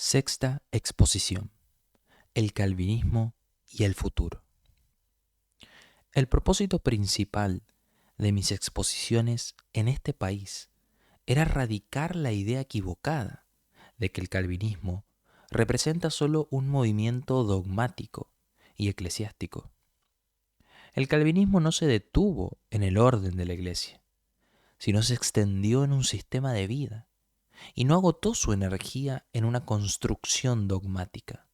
Sexta exposición: el calvinismo y el futuro. El propósito principal de mis exposiciones en este país era erradicar la idea equivocada de que el calvinismo representa solo un movimiento dogmático y eclesiástico. El calvinismo no se detuvo en el orden de la Iglesia, sino se extendió en un sistema de vida y no agotó su energía en una construcción dogmática,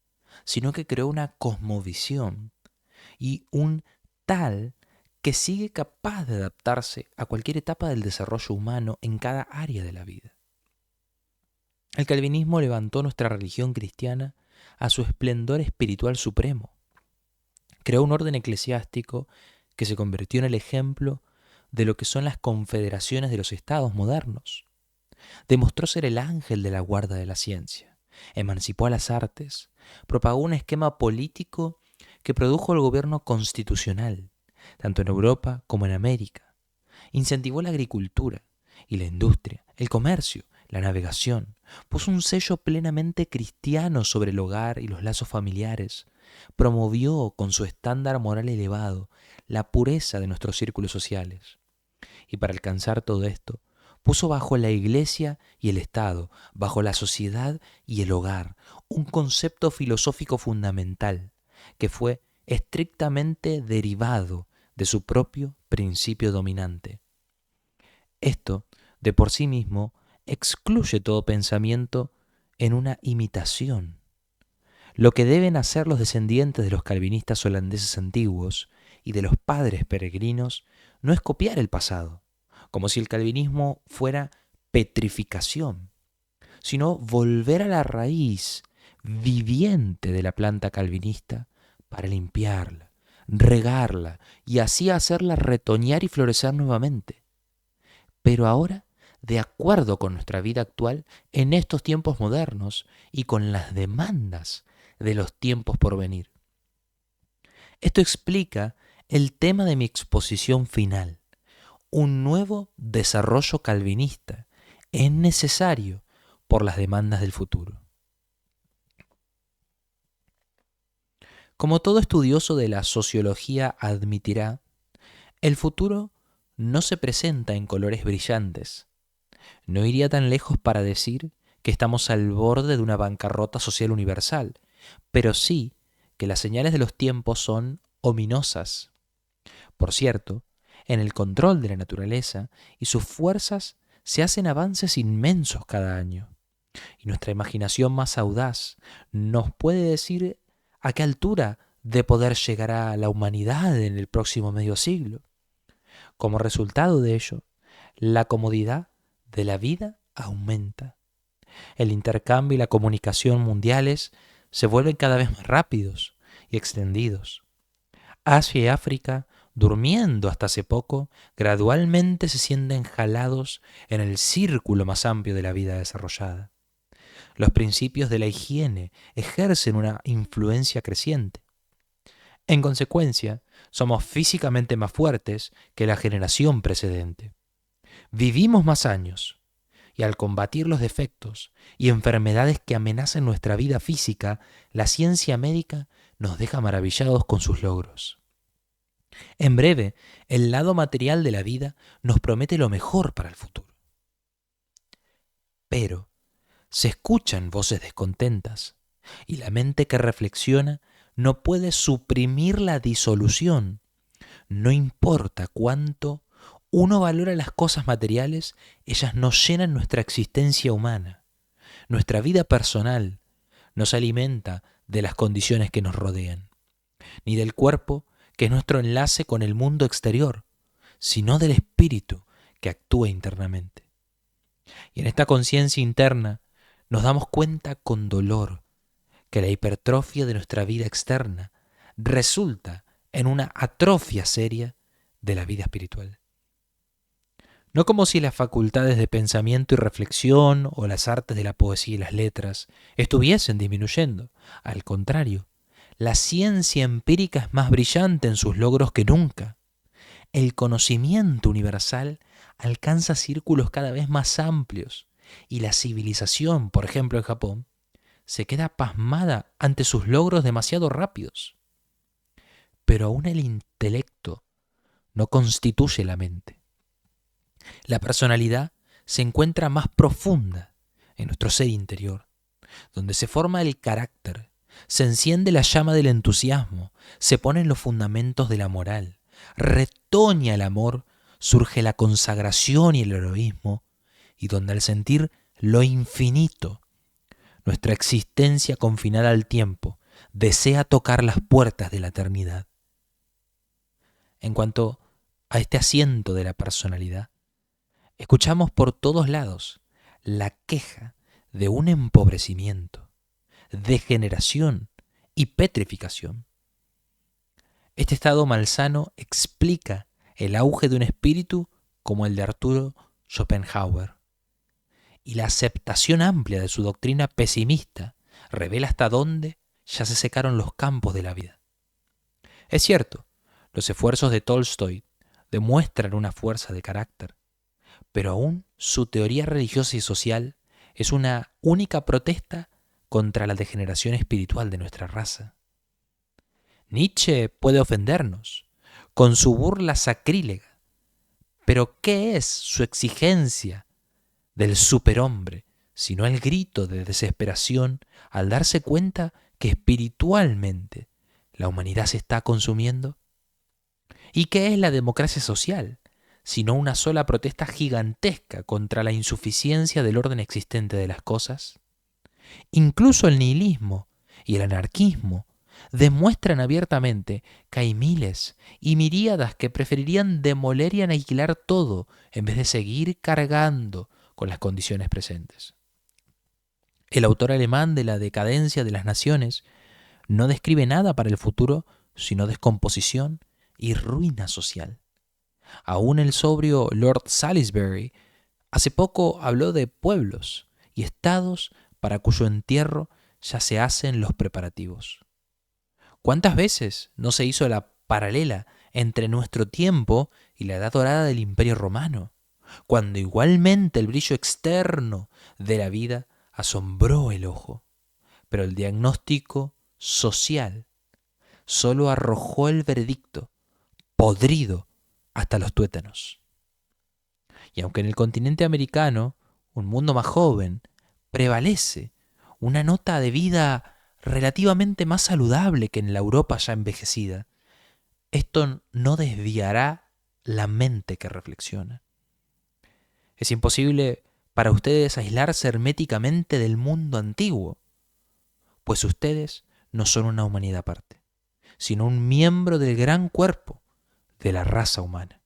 sino que creó una cosmovisión y un tal que sigue capaz de adaptarse a cualquier etapa del desarrollo humano en cada área de la vida. El calvinismo levantó nuestra religión cristiana a su esplendor espiritual supremo. Creó un orden eclesiástico que se convirtió en el ejemplo de lo que son las confederaciones de los estados modernos. Demostró ser el ángel de la guarda de la ciencia, emancipó a las artes, propagó un esquema político que produjo el gobierno constitucional, tanto en Europa como en América. Incentivó la agricultura y la industria, el comercio, la navegación. Puso un sello plenamente cristiano sobre el hogar y los lazos familiares. Promovió con su estándar moral elevado la pureza de nuestros círculos sociales. Y para alcanzar todo esto, puso bajo la Iglesia y el Estado, bajo la sociedad y el hogar, un concepto filosófico fundamental que fue estrictamente derivado de su propio principio dominante. Esto, de por sí mismo, excluye todo pensamiento en una imitación. Lo que deben hacer los descendientes de los calvinistas holandeses antiguos y de los padres peregrinos no es copiar el pasado, como si el calvinismo fuera petrificación, sino volver a la raíz viviente de la planta calvinista para limpiarla, regarla y así hacerla retoñar y florecer nuevamente. Pero ahora, de acuerdo con nuestra vida actual en estos tiempos modernos y con las demandas de los tiempos por venir. Esto explica el tema de mi exposición final. Un nuevo desarrollo calvinista es necesario por las demandas del futuro. Como todo estudioso de la sociología admitirá, el futuro no se presenta en colores brillantes. No iría tan lejos para decir que estamos al borde de una bancarrota social universal, pero sí que las señales de los tiempos son ominosas. Por cierto, en el control de la naturaleza y sus fuerzas se hacen avances inmensos cada año. Y nuestra imaginación más audaz nos puede decir a qué altura de poder llegará la humanidad en el próximo medio siglo. Como resultado de ello, la comodidad de la vida aumenta. El intercambio y la comunicación mundiales se vuelven cada vez más rápidos y extendidos. Asia y África, durmiendo hasta hace poco, gradualmente se sienten jalados en el círculo más amplio de la vida desarrollada. Los principios de la higiene ejercen una influencia creciente. En consecuencia, somos físicamente más fuertes que la generación precedente. Vivimos más años, y al combatir los defectos y enfermedades que amenazan nuestra vida física, la ciencia médica nos deja maravillados con sus logros. En breve, el lado material de la vida nos promete lo mejor para el futuro. Pero se escuchan voces descontentas y la mente que reflexiona no puede suprimir la disolución. No importa cuánto uno valora las cosas materiales, ellas no llenan nuestra existencia humana. Nuestra vida personal no se alimenta de las condiciones que nos rodean, ni del cuerpo, que es nuestro enlace con el mundo exterior, sino del espíritu que actúa internamente. Y en esta conciencia interna nos damos cuenta con dolor que la hipertrofia de nuestra vida externa resulta en una atrofia seria de la vida espiritual. No como si las facultades de pensamiento y reflexión o las artes de la poesía y las letras estuviesen disminuyendo. Al contrario, la ciencia empírica es más brillante en sus logros que nunca. El conocimiento universal alcanza círculos cada vez más amplios y la civilización, por ejemplo en Japón, se queda pasmada ante sus logros demasiado rápidos. Pero aún el intelecto no constituye la mente. La personalidad se encuentra más profunda en nuestro ser interior, donde se forma el carácter, se enciende la llama del entusiasmo, se ponen los fundamentos de la moral, retoña el amor, surge la consagración y el heroísmo, y donde al sentir lo infinito, nuestra existencia confinada al tiempo desea tocar las puertas de la eternidad. En cuanto a este asiento de la personalidad, escuchamos por todos lados la queja de un empobrecimiento, degeneración y petrificación. Este estado malsano explica el auge de un espíritu como el de Arturo Schopenhauer, y la aceptación amplia de su doctrina pesimista revela hasta dónde ya se secaron los campos de la vida. Es cierto, los esfuerzos de Tolstoy demuestran una fuerza de carácter, pero aún su teoría religiosa y social es una única protesta contra la degeneración espiritual de nuestra raza. Nietzsche puede ofendernos con su burla sacrílega, pero ¿qué es su exigencia del superhombre, sino el grito de desesperación al darse cuenta que espiritualmente la humanidad se está consumiendo? ¿Y qué es la democracia social, sino una sola protesta gigantesca contra la insuficiencia del orden existente de las cosas? Incluso el nihilismo y el anarquismo demuestran abiertamente que hay miles y miríadas que preferirían demoler y aniquilar todo en vez de seguir cargando con las condiciones presentes. El autor alemán de La decadencia de las naciones no describe nada para el futuro sino descomposición y ruina social. Aún el sobrio Lord Salisbury hace poco habló de pueblos y estados para cuyo entierro ya se hacen los preparativos. ¿Cuántas veces no se hizo la paralela entre nuestro tiempo y la edad dorada del Imperio Romano, cuando igualmente el brillo externo de la vida asombró el ojo, pero el diagnóstico social solo arrojó el veredicto, podrido hasta los tuétanos? Y aunque en el continente americano, un mundo más joven, prevalece una nota de vida relativamente más saludable que en la Europa ya envejecida, esto no desviará la mente que reflexiona. Es imposible para ustedes aislarse herméticamente del mundo antiguo, pues ustedes no son una humanidad aparte, sino un miembro del gran cuerpo de la raza humana.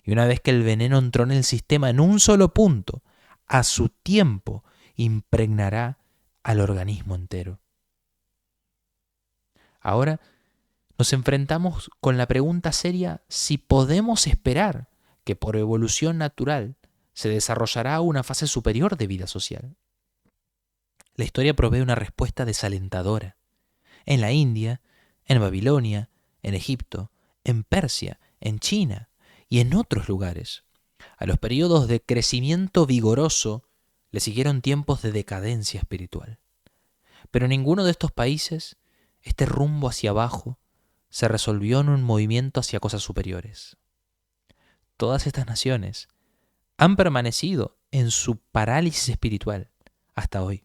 Y una vez que el veneno entró en el sistema en un solo punto, a su tiempo impregnará al organismo entero. Ahora nos enfrentamos con la pregunta seria si podemos esperar que por evolución natural se desarrollará una fase superior de vida social. La historia provee una respuesta desalentadora. En la India, en Babilonia, en Egipto, en Persia, en China y en otros lugares, a los periodos de crecimiento vigoroso le siguieron tiempos de decadencia espiritual. Pero en ninguno de estos países este rumbo hacia abajo se resolvió en un movimiento hacia cosas superiores. Todas estas naciones han permanecido en su parálisis espiritual hasta hoy.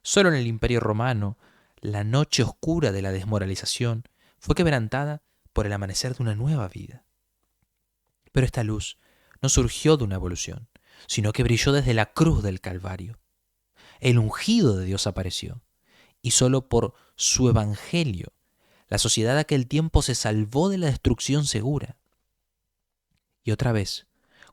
Solo en el Imperio Romano, la noche oscura de la desmoralización fue quebrantada por el amanecer de una nueva vida. Pero esta luz no surgió de una evolución, sino que brilló desde la cruz del Calvario. El ungido de Dios apareció, y solo por su evangelio la sociedad de aquel tiempo se salvó de la destrucción segura. Y otra vez,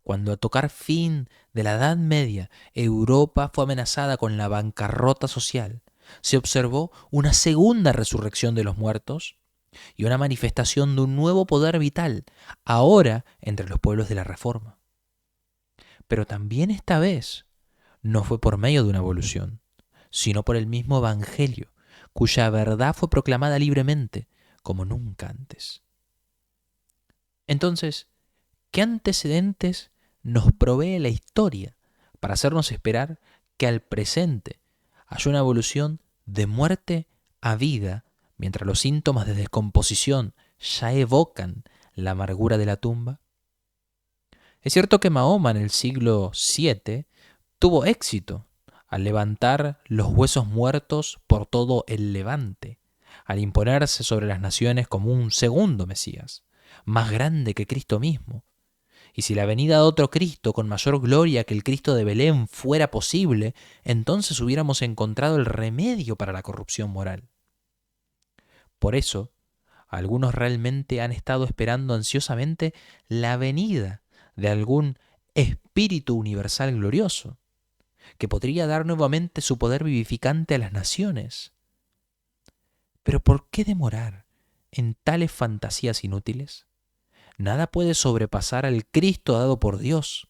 cuando a tocar fin de la Edad Media Europa fue amenazada con la bancarrota social, se observó una segunda resurrección de los muertos y una manifestación de un nuevo poder vital, ahora entre los pueblos de la Reforma. Pero también esta vez no fue por medio de una evolución, sino por el mismo Evangelio, cuya verdad fue proclamada libremente como nunca antes. Entonces, ¿qué antecedentes nos provee la historia para hacernos esperar que al presente Hay una evolución de muerte a vida, mientras los síntomas de descomposición ya evocan la amargura de la tumba. Es cierto que Mahoma en el siglo VII tuvo éxito al levantar los huesos muertos por todo el Levante, al imponerse sobre las naciones como un segundo Mesías, más grande que Cristo mismo. Y si la venida de otro Cristo con mayor gloria que el Cristo de Belén fuera posible, entonces hubiéramos encontrado el remedio para la corrupción moral. Por eso, algunos realmente han estado esperando ansiosamente la venida de algún espíritu universal glorioso, que podría dar nuevamente su poder vivificante a las naciones. Pero ¿por qué demorar en tales fantasías inútiles? Nada puede sobrepasar al Cristo dado por Dios.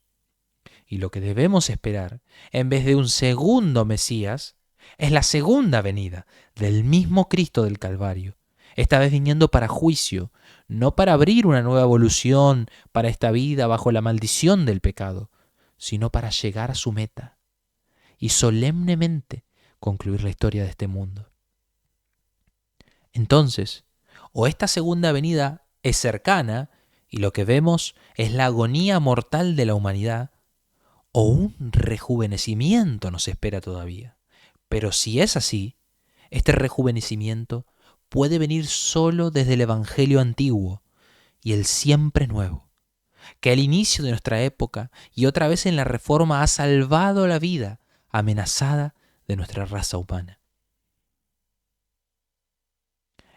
Y lo que debemos esperar, en vez de un segundo Mesías, es la segunda venida del mismo Cristo del Calvario, esta vez viniendo para juicio, no para abrir una nueva evolución para esta vida bajo la maldición del pecado, sino para llegar a su meta y solemnemente concluir la historia de este mundo. Entonces, o esta segunda venida es cercana y lo que vemos es la agonía mortal de la humanidad, o un rejuvenecimiento nos espera todavía. Pero si es así, este rejuvenecimiento puede venir solo desde el Evangelio antiguo y el siempre nuevo, que al inicio de nuestra época y otra vez en la Reforma ha salvado la vida amenazada de nuestra raza humana.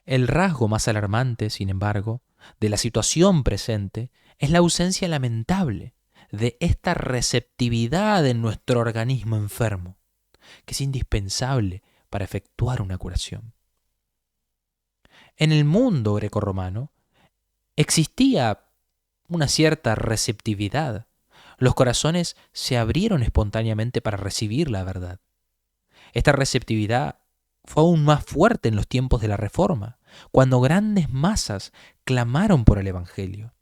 El rasgo más alarmante, sin embargo, de la situación presente es la ausencia lamentable de esta receptividad en nuestro organismo enfermo, que es indispensable para efectuar una curación. En el mundo grecorromano existía una cierta receptividad. Los corazones se abrieron espontáneamente para recibir la verdad. Esta receptividad fue aún más fuerte en los tiempos de la Reforma, cuando grandes masas clamaron por el Evangelio.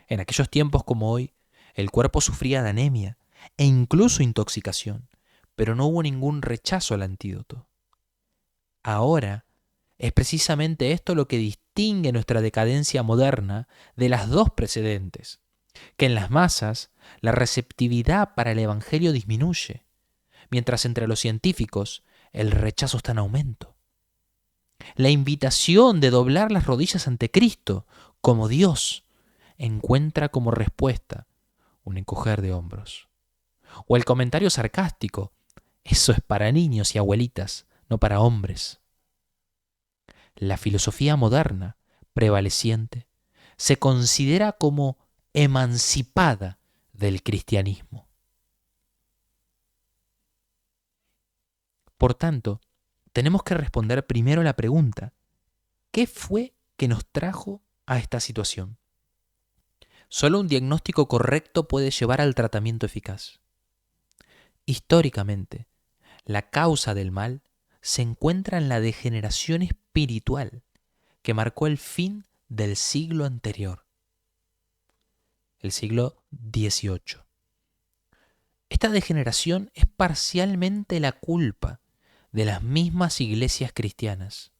En aquellos tiempos como hoy, el cuerpo sufría de anemia e incluso intoxicación, pero no hubo ningún rechazo al antídoto. Ahora es precisamente esto lo que distingue nuestra decadencia moderna de las dos precedentes, que en las masas la receptividad para el Evangelio disminuye, mientras entre los científicos el rechazo está en aumento. La invitación de doblar las rodillas ante Cristo como Dios encuentra como respuesta un encoger de hombros. O el comentario sarcástico: eso es para niños y abuelitas, no para hombres. La filosofía moderna, prevaleciente, se considera como emancipada del cristianismo. Por tanto, tenemos que responder primero la pregunta: ¿qué fue que nos trajo a esta situación? Solo un diagnóstico correcto puede llevar al tratamiento eficaz. Históricamente, la causa del mal se encuentra en la degeneración espiritual que marcó el fin del siglo anterior, el siglo XVIII. Esta degeneración es parcialmente la culpa de las mismas iglesias cristianas,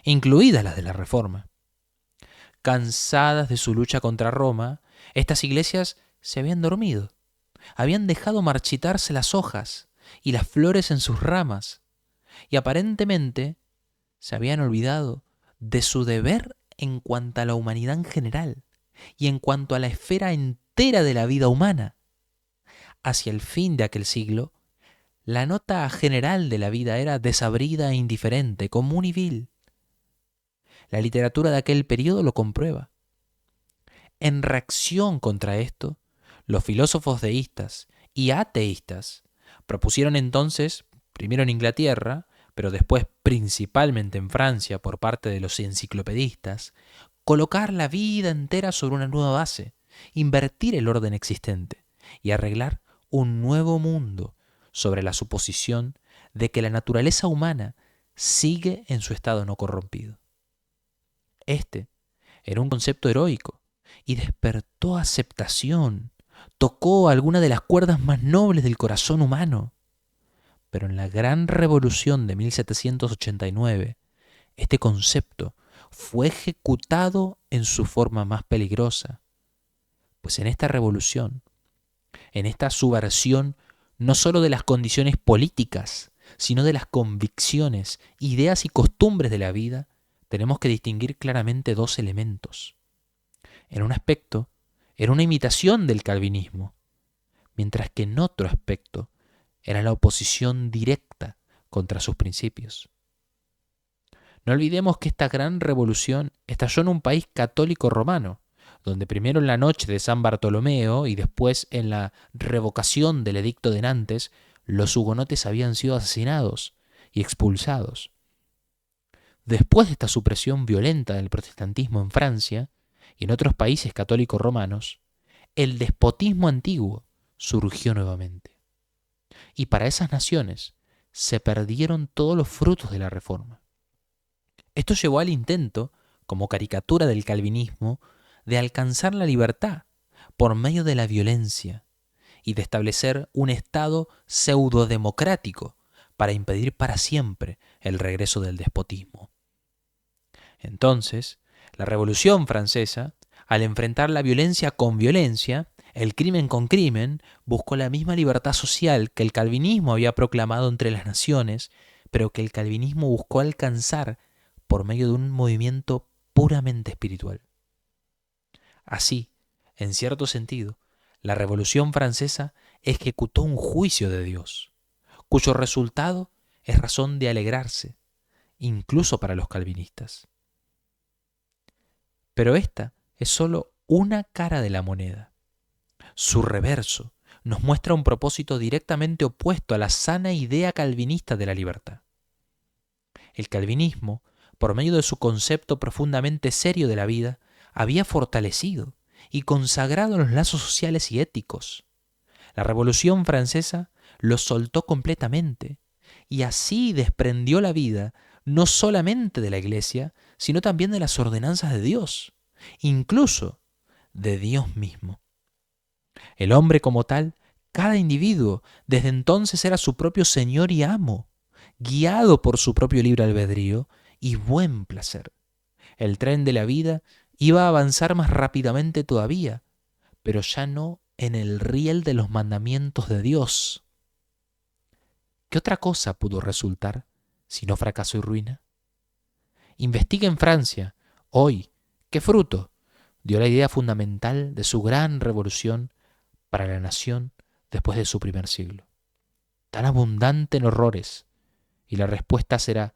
incluidas las de la Reforma. Cansadas de su lucha contra Roma, estas iglesias se habían dormido, habían dejado marchitarse las hojas y las flores en sus ramas, y aparentemente se habían olvidado de su deber en cuanto a la humanidad en general y en cuanto a la esfera entera de la vida humana. Hacia el fin de aquel siglo, la nota general de la vida era desabrida e indiferente, común y vil. La literatura de aquel periodo lo comprueba. En reacción contra esto, los filósofos deístas y ateístas propusieron entonces, primero en Inglaterra, pero después principalmente en Francia por parte de los enciclopedistas, colocar la vida entera sobre una nueva base, invertir el orden existente y arreglar un nuevo mundo sobre la suposición de que la naturaleza humana sigue en su estado no corrompido. Este era un concepto heroico y despertó aceptación, tocó alguna de las cuerdas más nobles del corazón humano. Pero en la Gran Revolución de 1789, este concepto fue ejecutado en su forma más peligrosa. Pues en esta revolución, en esta subversión, no solo de las condiciones políticas, sino de las convicciones, ideas y costumbres de la vida, tenemos que distinguir claramente dos elementos. En un aspecto, era una imitación del calvinismo, mientras que en otro aspecto era la oposición directa contra sus principios. No olvidemos que esta gran revolución estalló en un país católico romano, donde primero en la noche de San Bartolomeo y después en la revocación del Edicto de Nantes, los hugonotes habían sido asesinados y expulsados. Después de esta supresión violenta del protestantismo en Francia y en otros países católicos romanos, el despotismo antiguo surgió nuevamente. Y para esas naciones se perdieron todos los frutos de la reforma. Esto llevó al intento, como caricatura del calvinismo, de alcanzar la libertad por medio de la violencia y de establecer un Estado pseudodemocrático para impedir para siempre el regreso del despotismo. Entonces, la Revolución Francesa, al enfrentar la violencia con violencia, el crimen con crimen, buscó la misma libertad social que el calvinismo había proclamado entre las naciones, pero que el calvinismo buscó alcanzar por medio de un movimiento puramente espiritual. Así, en cierto sentido, la Revolución Francesa ejecutó un juicio de Dios, cuyo resultado es razón de alegrarse, incluso para los calvinistas. Pero esta es solo una cara de la moneda. Su reverso nos muestra un propósito directamente opuesto a la sana idea calvinista de la libertad. El calvinismo, por medio de su concepto profundamente serio de la vida, había fortalecido y consagrado los lazos sociales y éticos. La Revolución Francesa los soltó completamente y así desprendió la vida no solamente de la Iglesia, sino también de las ordenanzas de Dios, incluso de Dios mismo. El hombre como tal, cada individuo, desde entonces era su propio señor y amo, guiado por su propio libre albedrío y buen placer. El tren de la vida iba a avanzar más rápidamente todavía, pero ya no en el riel de los mandamientos de Dios. ¿Qué otra cosa pudo resultar sino fracaso y ruina? Investiga en Francia, hoy, qué fruto dio la idea fundamental de su gran revolución para la nación después de su primer siglo. Tan abundante en horrores, y la respuesta será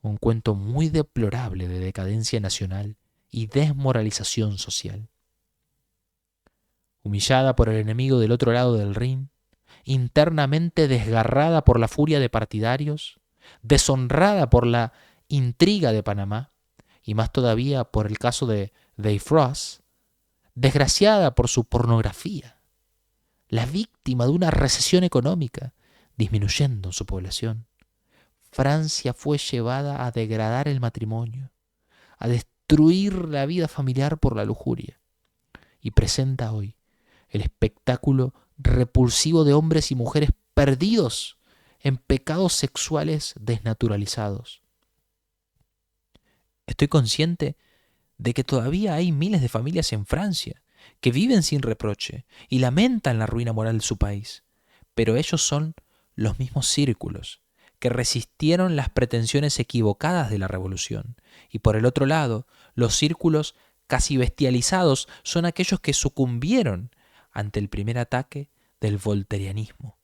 un cuento muy deplorable de decadencia nacional y desmoralización social. Humillada por el enemigo del otro lado del Rin, internamente desgarrada por la furia de partidarios, deshonrada por la intriga de Panamá, y más todavía por el caso de Dreyfus, desgraciada por su pornografía, la víctima de una recesión económica, disminuyendo su población, Francia fue llevada a degradar el matrimonio, a destruir la vida familiar por la lujuria, y presenta hoy el espectáculo repulsivo de hombres y mujeres perdidos en pecados sexuales desnaturalizados. Estoy consciente de que todavía hay miles de familias en Francia que viven sin reproche y lamentan la ruina moral de su país, pero ellos son los mismos círculos que resistieron las pretensiones equivocadas de la revolución, y por el otro lado, los círculos casi bestializados son aquellos que sucumbieron ante el primer ataque del volterianismo.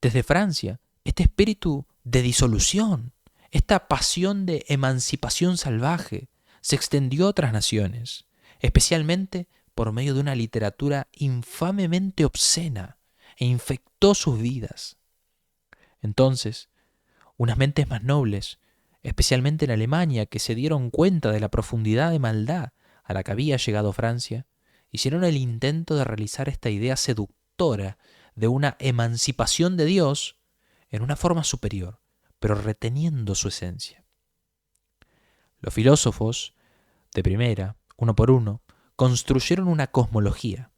Desde Francia, este espíritu de disolución, esta pasión de emancipación salvaje, se extendió a otras naciones, especialmente por medio de una literatura infamemente obscena, e infectó sus vidas. Entonces, unas mentes más nobles, especialmente en Alemania, que se dieron cuenta de la profundidad de maldad a la que había llegado Francia, hicieron el intento de realizar esta idea seductora de una emancipación de Dios en una forma superior, pero reteniendo su esencia. Los filósofos, de primera, uno por uno, construyeron una cosmología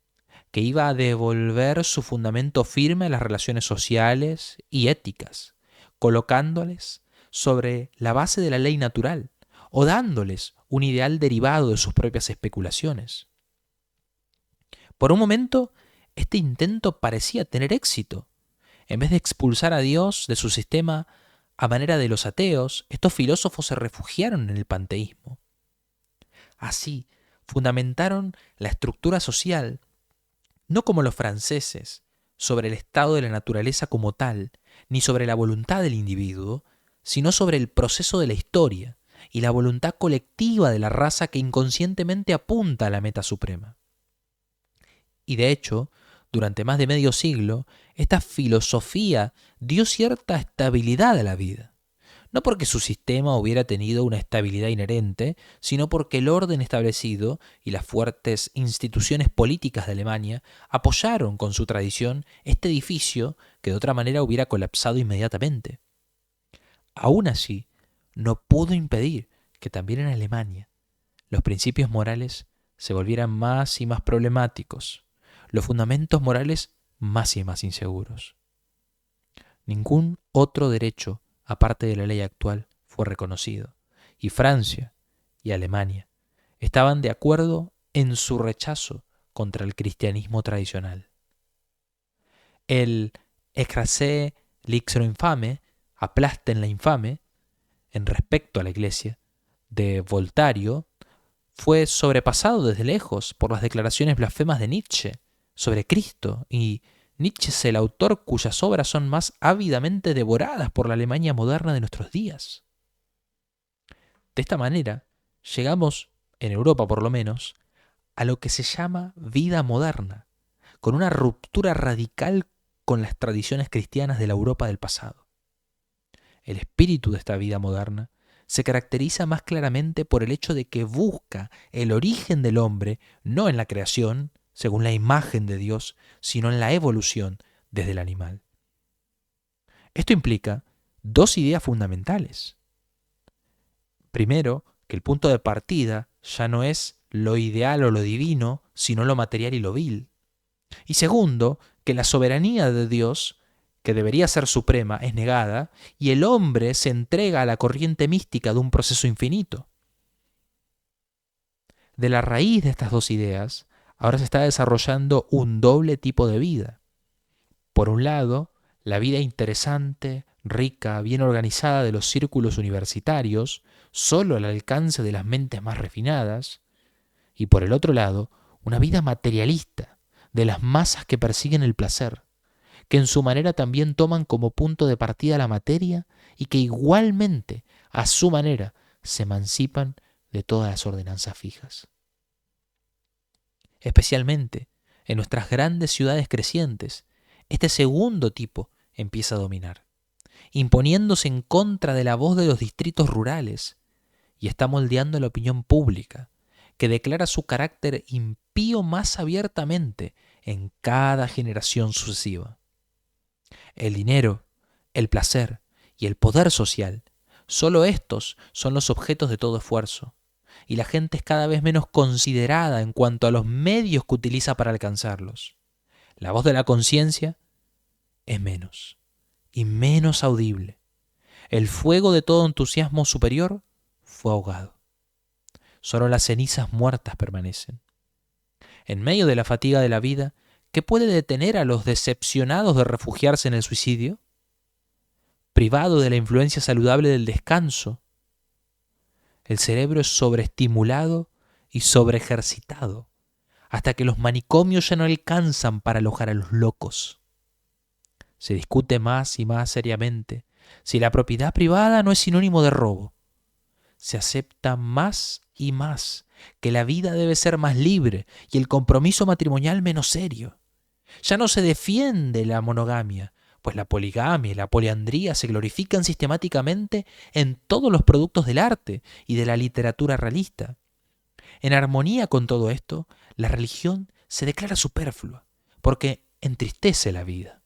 que iba a devolver su fundamento firme a las relaciones sociales y éticas, colocándoles sobre la base de la ley natural o dándoles un ideal derivado de sus propias especulaciones. Por un momento, este intento parecía tener éxito. En vez de expulsar a Dios de su sistema a manera de los ateos, estos filósofos se refugiaron en el panteísmo. Así, fundamentaron la estructura social, no como los franceses, sobre el estado de la naturaleza como tal, ni sobre la voluntad del individuo, sino sobre el proceso de la historia y la voluntad colectiva de la raza que inconscientemente apunta a la meta suprema. Y de hecho, durante más de medio siglo, esta filosofía dio cierta estabilidad a la vida. No porque su sistema hubiera tenido una estabilidad inherente, sino porque el orden establecido y las fuertes instituciones políticas de Alemania apoyaron con su tradición este edificio que de otra manera hubiera colapsado inmediatamente. Aún así, no pudo impedir que también en Alemania los principios morales se volvieran más y más problemáticos, los fundamentos morales más y más inseguros. Ningún otro derecho, aparte de la ley actual, fue reconocido, y Francia y Alemania estaban de acuerdo en su rechazo contra el cristianismo tradicional. El écrasez l'ixro infame, aplasten la infame, en respecto a la Iglesia, de Voltario, fue sobrepasado desde lejos por las declaraciones blasfemas de Nietzsche sobre Cristo, y Nietzsche es el autor cuyas obras son más ávidamente devoradas por la Alemania moderna de nuestros días. De esta manera, llegamos, en Europa por lo menos, a lo que se llama vida moderna, con una ruptura radical con las tradiciones cristianas de la Europa del pasado. El espíritu de esta vida moderna se caracteriza más claramente por el hecho de que busca el origen del hombre no en la creación, según la imagen de Dios, sino en la evolución desde el animal. Esto implica dos ideas fundamentales. Primero, que el punto de partida ya no es lo ideal o lo divino, sino lo material y lo vil. Y segundo, que la soberanía de Dios, que debería ser suprema, es negada, y el hombre se entrega a la corriente mística de un proceso infinito. De la raíz de estas dos ideas, ahora se está desarrollando un doble tipo de vida. Por un lado, la vida interesante, rica, bien organizada de los círculos universitarios, solo al alcance de las mentes más refinadas, y por el otro lado, una vida materialista, de las masas que persiguen el placer, que en su manera también toman como punto de partida la materia y que igualmente, a su manera, se emancipan de todas las ordenanzas fijas. Especialmente en nuestras grandes ciudades crecientes, este segundo tipo empieza a dominar, imponiéndose en contra de la voz de los distritos rurales, y está moldeando la opinión pública, que declara su carácter impío más abiertamente en cada generación sucesiva. El dinero, el placer y el poder social, solo estos son los objetos de todo esfuerzo, y la gente es cada vez menos considerada en cuanto a los medios que utiliza para alcanzarlos. La voz de la conciencia es menos y menos audible. El fuego de todo entusiasmo superior fue ahogado. Solo las cenizas muertas permanecen. En medio de la fatiga de la vida, ¿qué puede detener a los decepcionados de refugiarse en el suicidio? Privado de la influencia saludable del descanso, el cerebro es sobreestimulado y sobreejercitado, hasta que los manicomios ya no alcanzan para alojar a los locos. Se discute más y más seriamente si la propiedad privada no es sinónimo de robo. Se acepta más y más que la vida debe ser más libre y el compromiso matrimonial menos serio. Ya no se defiende la monogamia, pues la poligamia y la poliandría se glorifican sistemáticamente en todos los productos del arte y de la literatura realista. En armonía con todo esto, la religión se declara superflua, porque entristece la vida.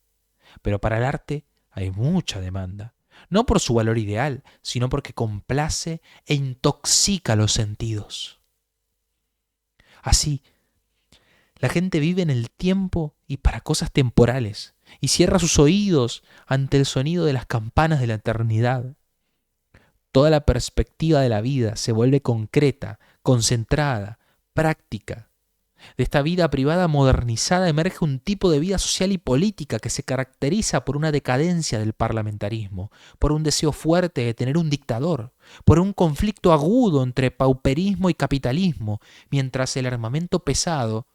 Pero para el arte hay mucha demanda, no por su valor ideal, sino porque complace e intoxica los sentidos. Así, La gente vive en el tiempo y para cosas temporales, y cierra sus oídos ante el sonido de las campanas de la eternidad. Toda la perspectiva de la vida se vuelve concreta, concentrada, práctica. De esta vida privada modernizada emerge un tipo de vida social y política que se caracteriza por una decadencia del parlamentarismo, por un deseo fuerte de tener un dictador, por un conflicto agudo entre pauperismo y capitalismo, mientras el armamento pesado,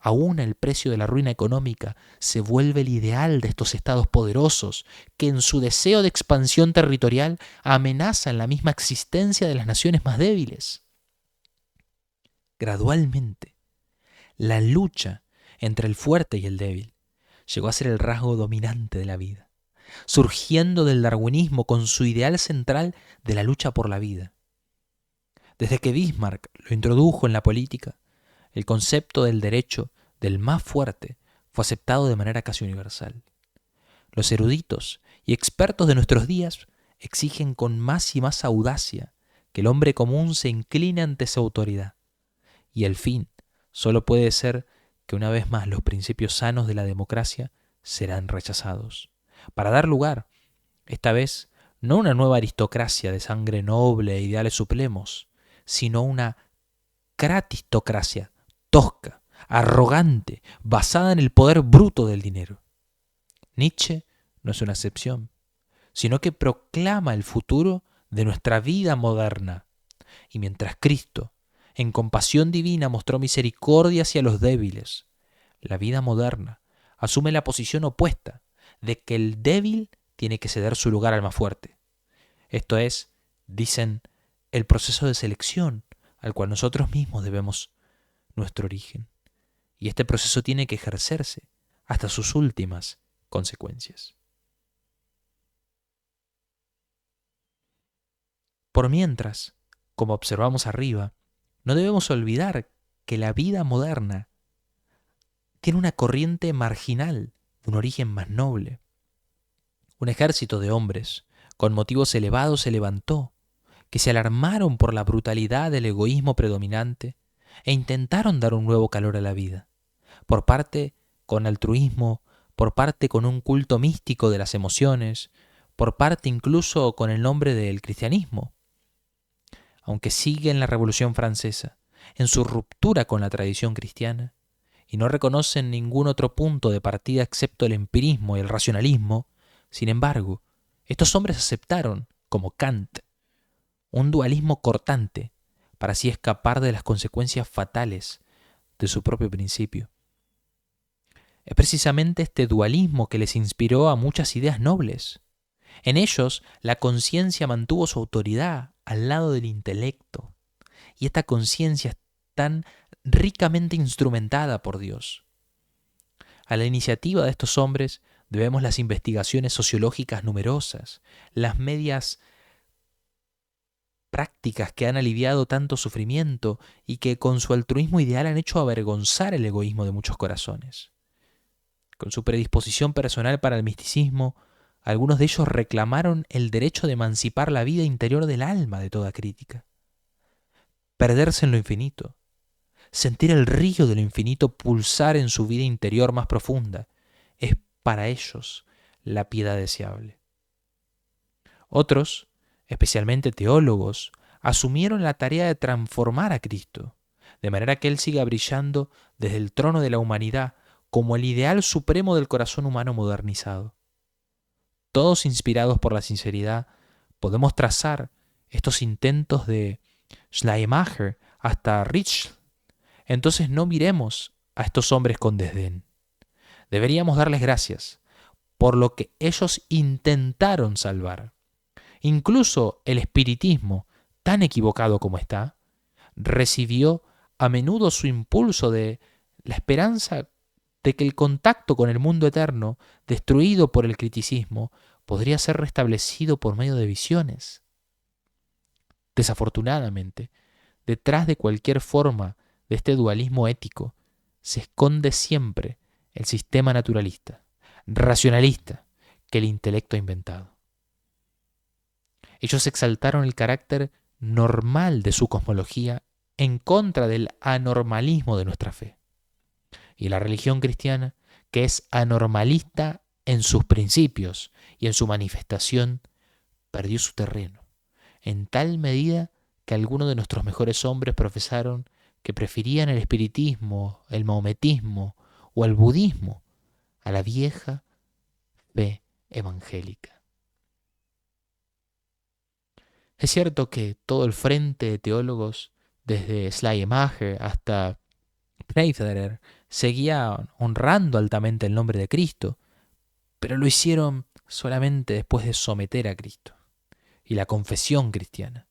aún el precio de la ruina económica, se vuelve el ideal de estos estados poderosos que en su deseo de expansión territorial amenazan la misma existencia de las naciones más débiles. Gradualmente, la lucha entre el fuerte y el débil llegó a ser el rasgo dominante de la vida, surgiendo del darwinismo con su ideal central de la lucha por la vida. Desde que Bismarck lo introdujo en la política, el concepto del derecho del más fuerte fue aceptado de manera casi universal. Los eruditos y expertos de nuestros días exigen con más y más audacia que el hombre común se incline ante esa autoridad, y el fin solo puede ser que una vez más los principios sanos de la democracia serán rechazados, para dar lugar, esta vez, no a una nueva aristocracia de sangre noble e ideales supremos, sino una cratistocracia tosca, arrogante, basada en el poder bruto del dinero. Nietzsche no es una excepción, sino que proclama el futuro de nuestra vida moderna. Y mientras Cristo, en compasión divina, mostró misericordia hacia los débiles, la vida moderna asume la posición opuesta de que el débil tiene que ceder su lugar al más fuerte. Esto es, dicen, el proceso de selección al cual nosotros mismos debemos nuestro origen. Y este proceso tiene que ejercerse hasta sus últimas consecuencias. Por mientras, como observamos arriba, no debemos olvidar que la vida moderna tiene una corriente marginal de un origen más noble. Un ejército de hombres con motivos elevados se levantó, que se alarmaron por la brutalidad del egoísmo predominante e intentaron dar un nuevo calor a la vida, por parte con altruismo, por parte con un culto místico de las emociones, por parte incluso con el nombre del cristianismo. Aunque sigue en la Revolución Francesa, en su ruptura con la tradición cristiana, y no reconocen ningún otro punto de partida excepto el empirismo y el racionalismo, sin embargo, estos hombres aceptaron, como Kant, un dualismo cortante para así escapar de las consecuencias fatales de su propio principio. Es precisamente este dualismo que les inspiró a muchas ideas nobles. En ellos, la conciencia mantuvo su autoridad al lado del intelecto, y esta conciencia es tan ricamente instrumentada por Dios. A la iniciativa de estos hombres debemos las investigaciones sociológicas numerosas, las medias prácticas que han aliviado tanto sufrimiento y que con su altruismo ideal han hecho avergonzar el egoísmo de muchos corazones. Con su predisposición personal para el misticismo, algunos de ellos reclamaron el derecho de emancipar la vida interior del alma de toda crítica. Perderse en lo infinito, sentir el río de lo infinito pulsar en su vida interior más profunda, es para ellos la piedad deseable. Otros, especialmente teólogos, asumieron la tarea de transformar a Cristo, de manera que Él siga brillando desde el trono de la humanidad como el ideal supremo del corazón humano modernizado. Todos inspirados por la sinceridad, podemos trazar estos intentos de Schleiermacher hasta Ritschl. Entonces no miremos a estos hombres con desdén. Deberíamos darles gracias por lo que ellos intentaron salvar. Incluso el espiritismo, tan equivocado como está, recibió a menudo su impulso de la esperanza de que el contacto con el mundo eterno, destruido por el criticismo, podría ser restablecido por medio de visiones. Desafortunadamente, detrás de cualquier forma de este dualismo ético, se esconde siempre el sistema naturalista, racionalista, que el intelecto ha inventado. Ellos exaltaron el carácter normal de su cosmología en contra del anormalismo de nuestra fe. y la religión cristiana, que es anormalista en sus principios y en su manifestación, perdió su terreno, en tal medida que algunos de nuestros mejores hombres profesaron que preferían el espiritismo, el maometismo o el budismo a la vieja fe evangélica. Es cierto que todo el frente de teólogos, desde Schleiermacher hasta Schneider, seguía honrando altamente el nombre de Cristo, pero lo hicieron solamente después de someter a Cristo y la confesión cristiana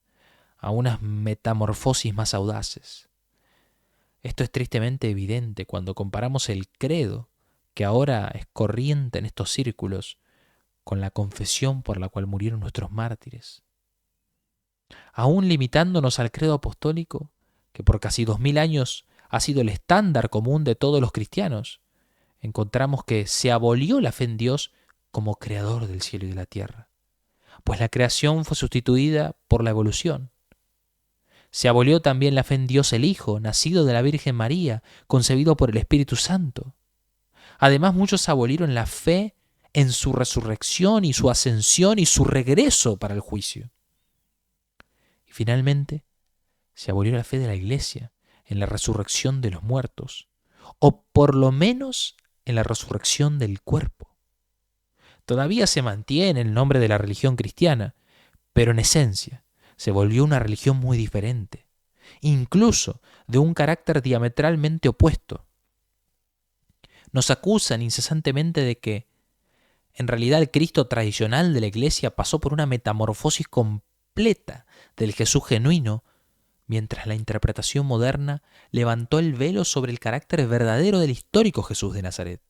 a unas metamorfosis más audaces. Esto es tristemente evidente cuando comparamos el credo, que ahora es corriente en estos círculos, con la confesión por la cual murieron nuestros mártires. Aún limitándonos al credo apostólico, que por casi 2000 años ha sido el estándar común de todos los cristianos, encontramos que se abolió la fe en Dios como creador del cielo y de la tierra, pues la creación fue sustituida por la evolución. Se abolió también la fe en Dios el Hijo, nacido de la Virgen María, concebido por el Espíritu Santo. Además, muchos abolieron la fe en su resurrección y su ascensión y su regreso para el juicio. Y finalmente, se abolió la fe de la Iglesia en la resurrección de los muertos, o por lo menos en la resurrección del cuerpo. Todavía se mantiene el nombre de la religión cristiana, pero en esencia se volvió una religión muy diferente, incluso de un carácter diametralmente opuesto. Nos acusan incesantemente de que, en realidad, el Cristo tradicional de la Iglesia pasó por una metamorfosis completa del Jesús genuino, mientras la interpretación moderna levantó el velo sobre el carácter verdadero del histórico Jesús de Nazaret.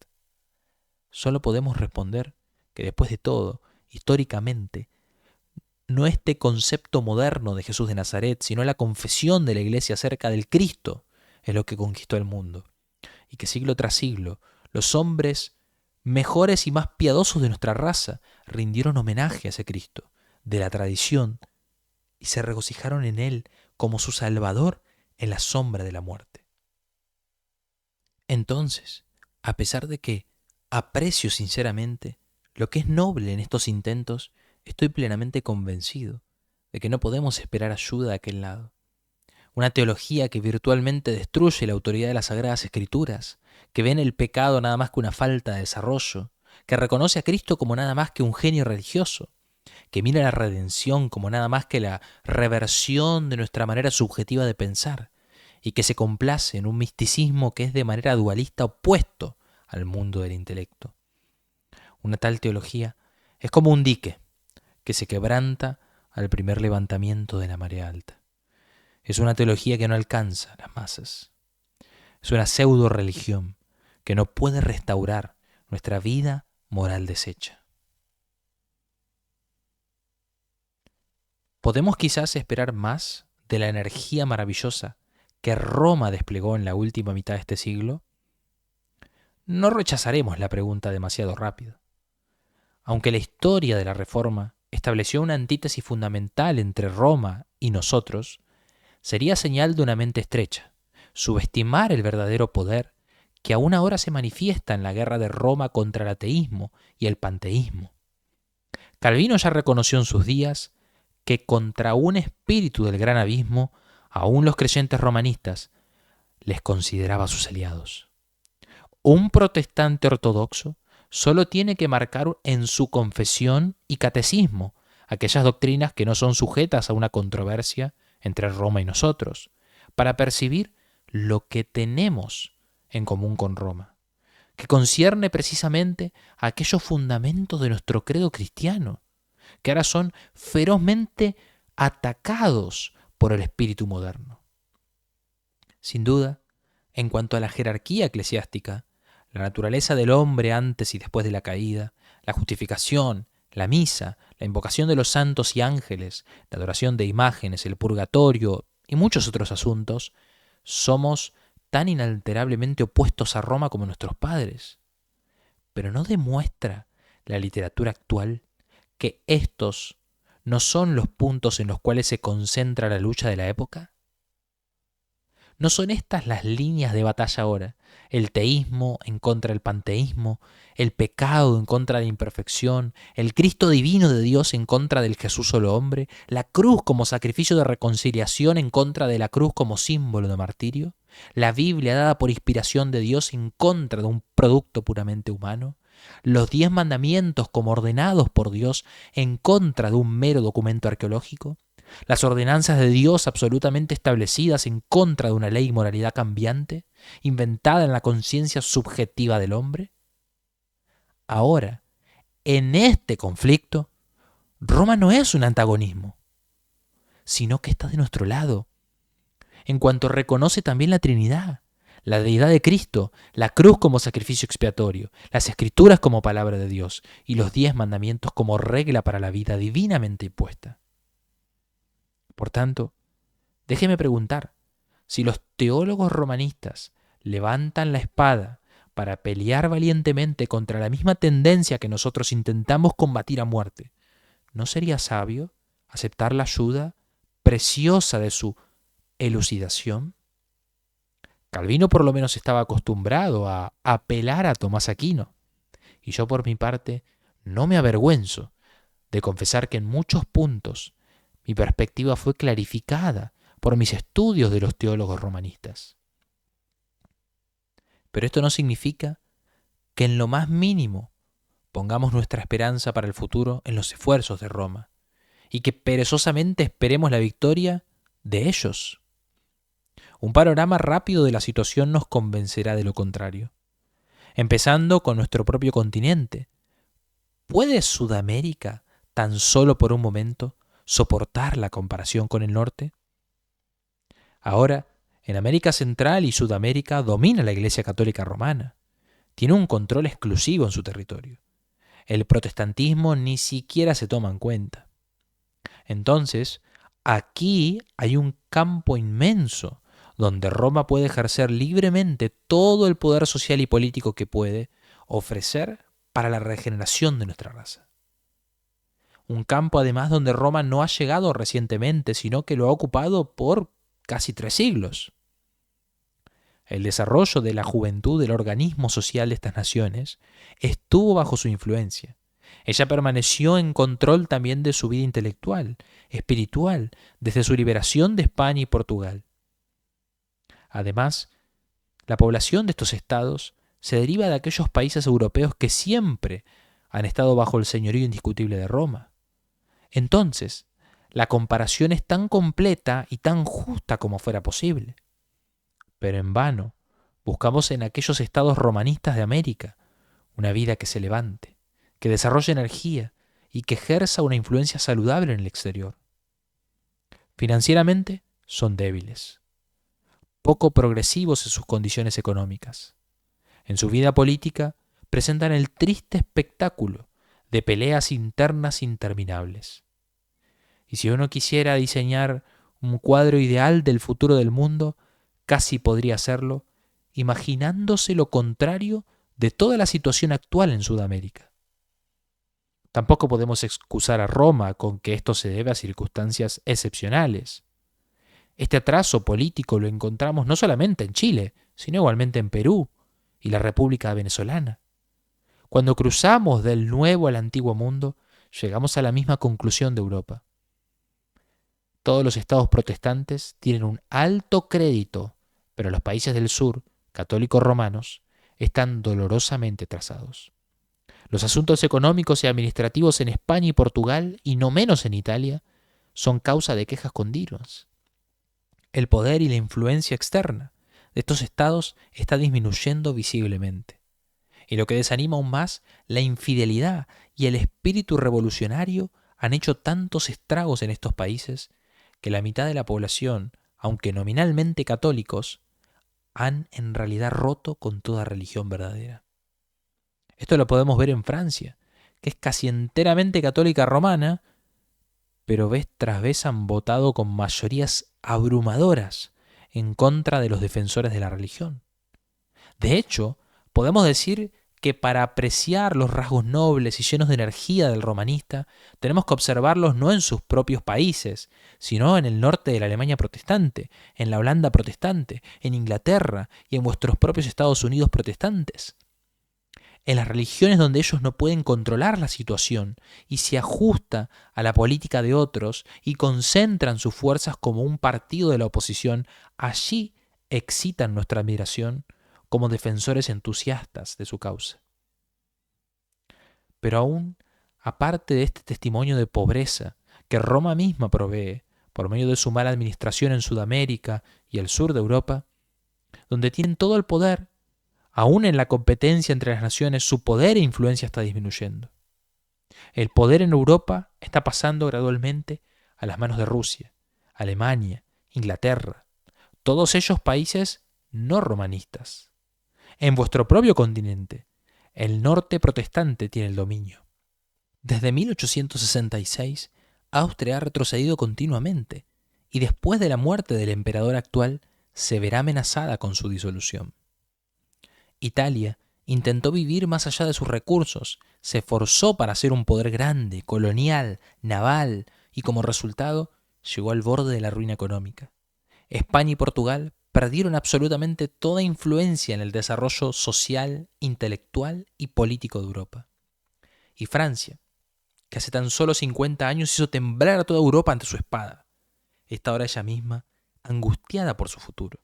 Solo podemos responder que, después de todo, históricamente, no este concepto moderno de Jesús de Nazaret, sino la confesión de la Iglesia acerca del Cristo es lo que conquistó el mundo, y que siglo tras siglo los hombres mejores y más piadosos de nuestra raza rindieron homenaje a ese Cristo de la tradición y se regocijaron en él como su Salvador en la sombra de la muerte. Entonces, a pesar de que aprecio sinceramente lo que es noble en estos intentos, estoy plenamente convencido de que no podemos esperar ayuda de aquel lado. Una teología que virtualmente destruye la autoridad de las Sagradas Escrituras, que ve en el pecado nada más que una falta de desarrollo, que reconoce a Cristo como nada más que un genio religioso, que mira la redención como nada más que la reversión de nuestra manera subjetiva de pensar, y que se complace en un misticismo que es de manera dualista opuesto al mundo del intelecto. Una tal teología es como un dique que se quebranta al primer levantamiento de la marea alta. Es una teología que no alcanza a las masas. Es una pseudo religión que no puede restaurar nuestra vida moral deshecha. ¿Podemos quizás esperar más de la energía maravillosa que Roma desplegó en la última mitad de este siglo? No rechazaremos la pregunta demasiado rápido. Aunque la historia de la Reforma estableció una antítesis fundamental entre Roma y nosotros, sería señal de una mente estrecha, subestimar el verdadero poder que aún ahora se manifiesta en la guerra de Roma contra el ateísmo y el panteísmo. Calvino ya reconoció en sus días que contra un espíritu del gran abismo, aún los creyentes romanistas les consideraba sus aliados. Un protestante ortodoxo solo tiene que marcar en su confesión y catecismo aquellas doctrinas que no son sujetas a una controversia entre Roma y nosotros, para percibir lo que tenemos en común con Roma, que concierne precisamente a aquellos fundamentos de nuestro credo cristiano, que ahora son ferozmente atacados por el espíritu moderno. Sin duda, en cuanto a la jerarquía eclesiástica, la naturaleza del hombre antes y después de la caída, la justificación, la misa, la invocación de los santos y ángeles, la adoración de imágenes, el purgatorio y muchos otros asuntos, somos tan inalterablemente opuestos a Roma como nuestros padres. Pero ¿no demuestra la literatura actual que estos no son los puntos en los cuales se concentra la lucha de la época? ¿No son estas las líneas de batalla ahora? El teísmo en contra del panteísmo, el pecado en contra de la imperfección, el Cristo divino de Dios en contra del Jesús solo hombre, la cruz como sacrificio de reconciliación en contra de la cruz como símbolo de martirio, la Biblia dada por inspiración de Dios en contra de un producto puramente humano, los 10 mandamientos como ordenados por Dios en contra de un mero documento arqueológico, las ordenanzas de Dios absolutamente establecidas en contra de una ley y moralidad cambiante, inventada en la conciencia subjetiva del hombre. Ahora, en este conflicto, Roma no es un antagonismo, sino que está de nuestro lado, en cuanto reconoce también la Trinidad, la deidad de Cristo, la cruz como sacrificio expiatorio, las escrituras como palabra de Dios y los 10 mandamientos como regla para la vida divinamente impuesta. Por tanto, déjeme preguntar, si los teólogos romanistas levantan la espada para pelear valientemente contra la misma tendencia que nosotros intentamos combatir a muerte, ¿no sería sabio aceptar la ayuda preciosa de su elucidación? Calvino por lo menos estaba acostumbrado a apelar a Tomás Aquino, y yo por mi parte no me avergüenzo de confesar que en muchos puntos mi perspectiva fue clarificada por mis estudios de los teólogos romanistas. Pero esto no significa que en lo más mínimo pongamos nuestra esperanza para el futuro en los esfuerzos de Roma y que perezosamente esperemos la victoria de ellos. Un panorama rápido de la situación nos convencerá de lo contrario. Empezando con nuestro propio continente. ¿Puede Sudamérica, tan solo por un momento, soportar la comparación con el norte? Ahora, en América Central y Sudamérica domina la Iglesia Católica Romana. Tiene un control exclusivo en su territorio. El protestantismo ni siquiera se toma en cuenta. Entonces, aquí hay un campo inmenso donde Roma puede ejercer libremente todo el poder social y político que puede ofrecer para la regeneración de nuestra raza. Un campo además donde Roma no ha llegado recientemente, sino que lo ha ocupado por casi 3 siglos. El desarrollo de la juventud del organismo social de estas naciones estuvo bajo su influencia. Ella permaneció en control también de su vida intelectual, espiritual, desde su liberación de España y Portugal. Además, la población de estos estados se deriva de aquellos países europeos que siempre han estado bajo el señorío indiscutible de Roma. Entonces, la comparación es tan completa y tan justa como fuera posible. Pero en vano buscamos en aquellos estados romanistas de América una vida que se levante, que desarrolle energía y que ejerza una influencia saludable en el exterior. Financieramente son débiles, poco progresivos en sus condiciones económicas. En su vida política presentan el triste espectáculo de peleas internas interminables. Y si uno quisiera diseñar un cuadro ideal del futuro del mundo, casi podría hacerlo imaginándose lo contrario de toda la situación actual en Sudamérica. Tampoco podemos excusar a Roma con que esto se debe a circunstancias excepcionales. Este atraso político lo encontramos no solamente en Chile, sino igualmente en Perú y la República Venezolana. Cuando cruzamos del Nuevo al Antiguo Mundo, llegamos a la misma conclusión de Europa. Todos los estados protestantes tienen un alto crédito, pero los países del sur, católicos romanos, están dolorosamente atrasados. Los asuntos económicos y administrativos en España y Portugal, y no menos en Italia, son causa de quejas continuas. El poder y la influencia externa de estos estados está disminuyendo visiblemente. Y lo que desanima aún más, la infidelidad y el espíritu revolucionario han hecho tantos estragos en estos países que la mitad de la población, aunque nominalmente católicos, han en realidad roto con toda religión verdadera. Esto lo podemos ver en Francia, que es casi enteramente católica romana, pero vez tras vez han votado con mayorías abrumadoras en contra de los defensores de la religión. De hecho, podemos decir que para apreciar los rasgos nobles y llenos de energía del romanista, tenemos que observarlos no en sus propios países, sino en el norte de la Alemania protestante, en la Holanda protestante, en Inglaterra y en vuestros propios Estados Unidos protestantes. En las religiones donde ellos no pueden controlar la situación y se ajusta a la política de otros y concentran sus fuerzas como un partido de la oposición, allí excitan nuestra admiración como defensores entusiastas de su causa. Pero aún, aparte de este testimonio de pobreza que Roma misma provee por medio de su mala administración en Sudamérica y el sur de Europa, donde tienen todo el poder, aún en la competencia entre las naciones, su poder e influencia está disminuyendo. El poder en Europa está pasando gradualmente a las manos de Rusia, Alemania, Inglaterra, todos ellos países no romanistas. En vuestro propio continente, el norte protestante tiene el dominio. Desde 1866, Austria ha retrocedido continuamente y después de la muerte del emperador actual, se verá amenazada con su disolución. Italia intentó vivir más allá de sus recursos, se esforzó para ser un poder grande, colonial, naval, y como resultado llegó al borde de la ruina económica. España y Portugal perdieron absolutamente toda influencia en el desarrollo social, intelectual y político de Europa. Y Francia, que hace tan solo 50 años hizo temblar a toda Europa ante su espada, está ahora ella misma angustiada por su futuro.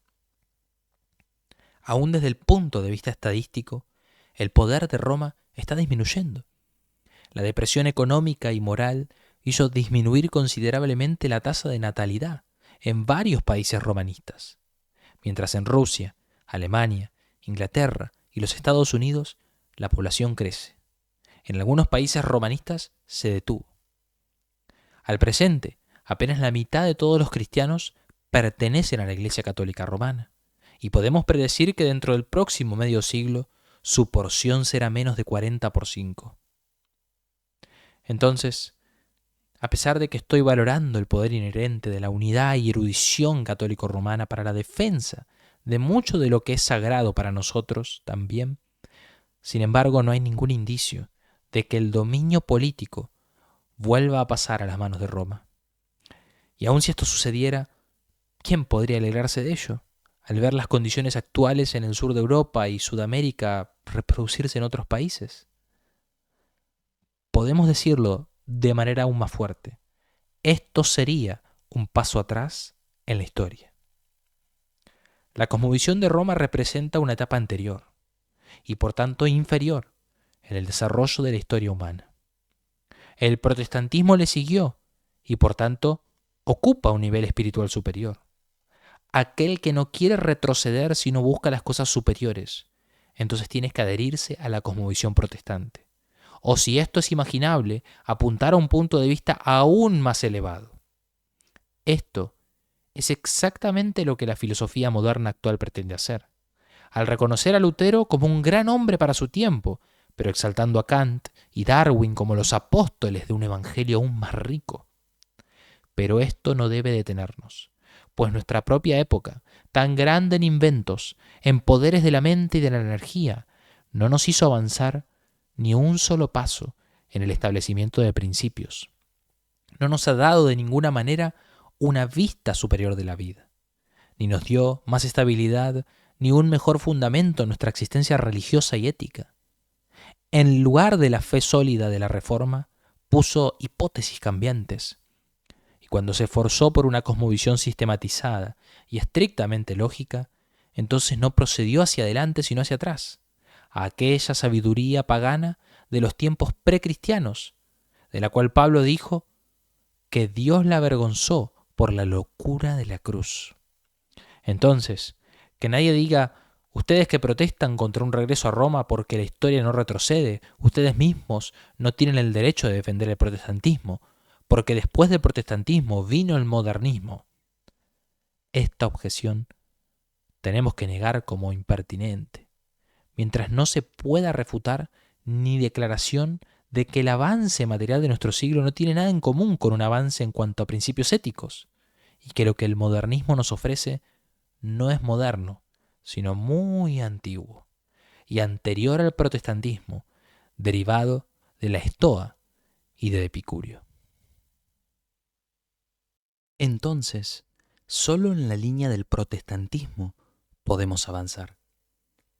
Aún desde el punto de vista estadístico, el poder de Roma está disminuyendo. La depresión económica y moral hizo disminuir considerablemente la tasa de natalidad en varios países romanistas, mientras en Rusia, Alemania, Inglaterra y los Estados Unidos la población crece. En algunos países romanistas se detuvo. Al presente, apenas la mitad de todos los cristianos pertenecen a la Iglesia Católica Romana, y podemos predecir que dentro del próximo medio siglo su porción será menos de 40/5. Entonces, a pesar de que estoy valorando el poder inherente de la unidad y erudición católico-romana para la defensa de mucho de lo que es sagrado para nosotros también, sin embargo no hay ningún indicio de que el dominio político vuelva a pasar a las manos de Roma. Y aun si esto sucediera, ¿quién podría alegrarse de ello? Al ver las condiciones actuales en el sur de Europa y Sudamérica reproducirse en otros países. Podemos decirlo de manera aún más fuerte. Esto sería un paso atrás en la historia. La cosmovisión de Roma representa una etapa anterior y por tanto inferior en el desarrollo de la historia humana. El protestantismo le siguió y por tanto ocupa un nivel espiritual superior. Aquel que no quiere retroceder sino busca las cosas superiores, entonces tienes que adherirse a la cosmovisión protestante. O si esto es imaginable, apuntar a un punto de vista aún más elevado. Esto es exactamente lo que la filosofía moderna actual pretende hacer. Al reconocer a Lutero como un gran hombre para su tiempo, pero exaltando a Kant y Darwin como los apóstoles de un evangelio aún más rico. Pero esto no debe detenernos, pues nuestra propia época, tan grande en inventos, en poderes de la mente y de la energía, no nos hizo avanzar ni un solo paso en el establecimiento de principios. No nos ha dado de ninguna manera una vista superior de la vida, ni nos dio más estabilidad, ni un mejor fundamento en nuestra existencia religiosa y ética. En lugar de la fe sólida de la Reforma, puso hipótesis cambiantes. Y cuando se esforzó por una cosmovisión sistematizada y estrictamente lógica, entonces no procedió hacia adelante sino hacia atrás, a aquella sabiduría pagana de los tiempos precristianos, de la cual Pablo dijo que Dios la avergonzó por la locura de la cruz. Entonces, que nadie diga, ustedes que protestan contra un regreso a Roma porque la historia no retrocede, ustedes mismos no tienen el derecho de defender el protestantismo, porque después del protestantismo vino el modernismo. Esta objeción tenemos que negar como impertinente, mientras no se pueda refutar ni declaración de que el avance material de nuestro siglo no tiene nada en común con un avance en cuanto a principios éticos, y que lo que el modernismo nos ofrece no es moderno, sino muy antiguo, y anterior al protestantismo, derivado de la Estoa y de Epicurio. Entonces, solo en la línea del protestantismo podemos avanzar.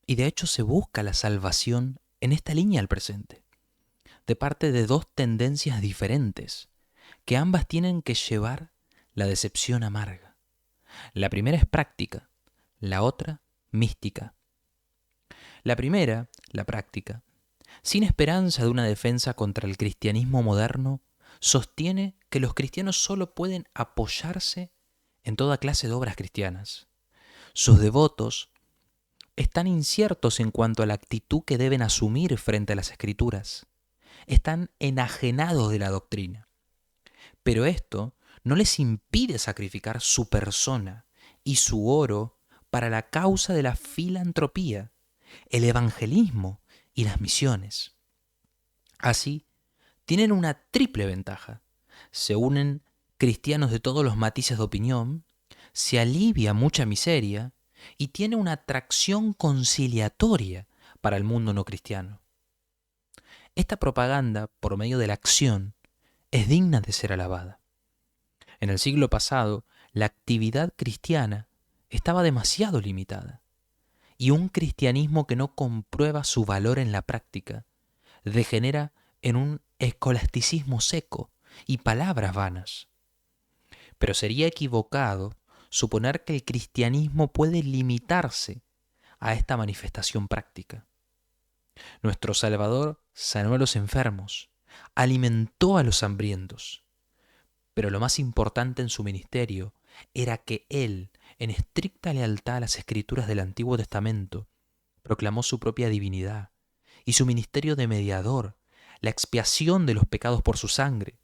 Y de hecho se busca la salvación en esta línea al presente, de parte de dos tendencias diferentes, que ambas tienen que llevar la decepción amarga. La primera es práctica, la otra mística. La primera, la práctica, sin esperanza de una defensa contra el cristianismo moderno, sostiene que los cristianos solo pueden apoyarse en toda clase de obras cristianas. Sus devotos están inciertos en cuanto a la actitud que deben asumir frente a las Escrituras. Están enajenados de la doctrina. Pero esto no les impide sacrificar su persona y su oro para la causa de la filantropía, el evangelismo y las misiones. Así, tienen una triple ventaja. Se unen cristianos de todos los matices de opinión, se alivia mucha miseria y tiene una atracción conciliatoria para el mundo no cristiano. Esta propaganda, por medio de la acción, es digna de ser alabada. En el siglo pasado, la actividad cristiana estaba demasiado limitada, y un cristianismo que no comprueba su valor en la práctica degenera en un escolasticismo seco y palabras vanas. Pero sería equivocado suponer que el cristianismo puede limitarse a esta manifestación práctica. Nuestro Salvador sanó a los enfermos, alimentó a los hambrientos, pero lo más importante en su ministerio era que Él, en estricta lealtad a las Escrituras del Antiguo Testamento, proclamó su propia divinidad y su ministerio de mediador, la expiación de los pecados por su sangre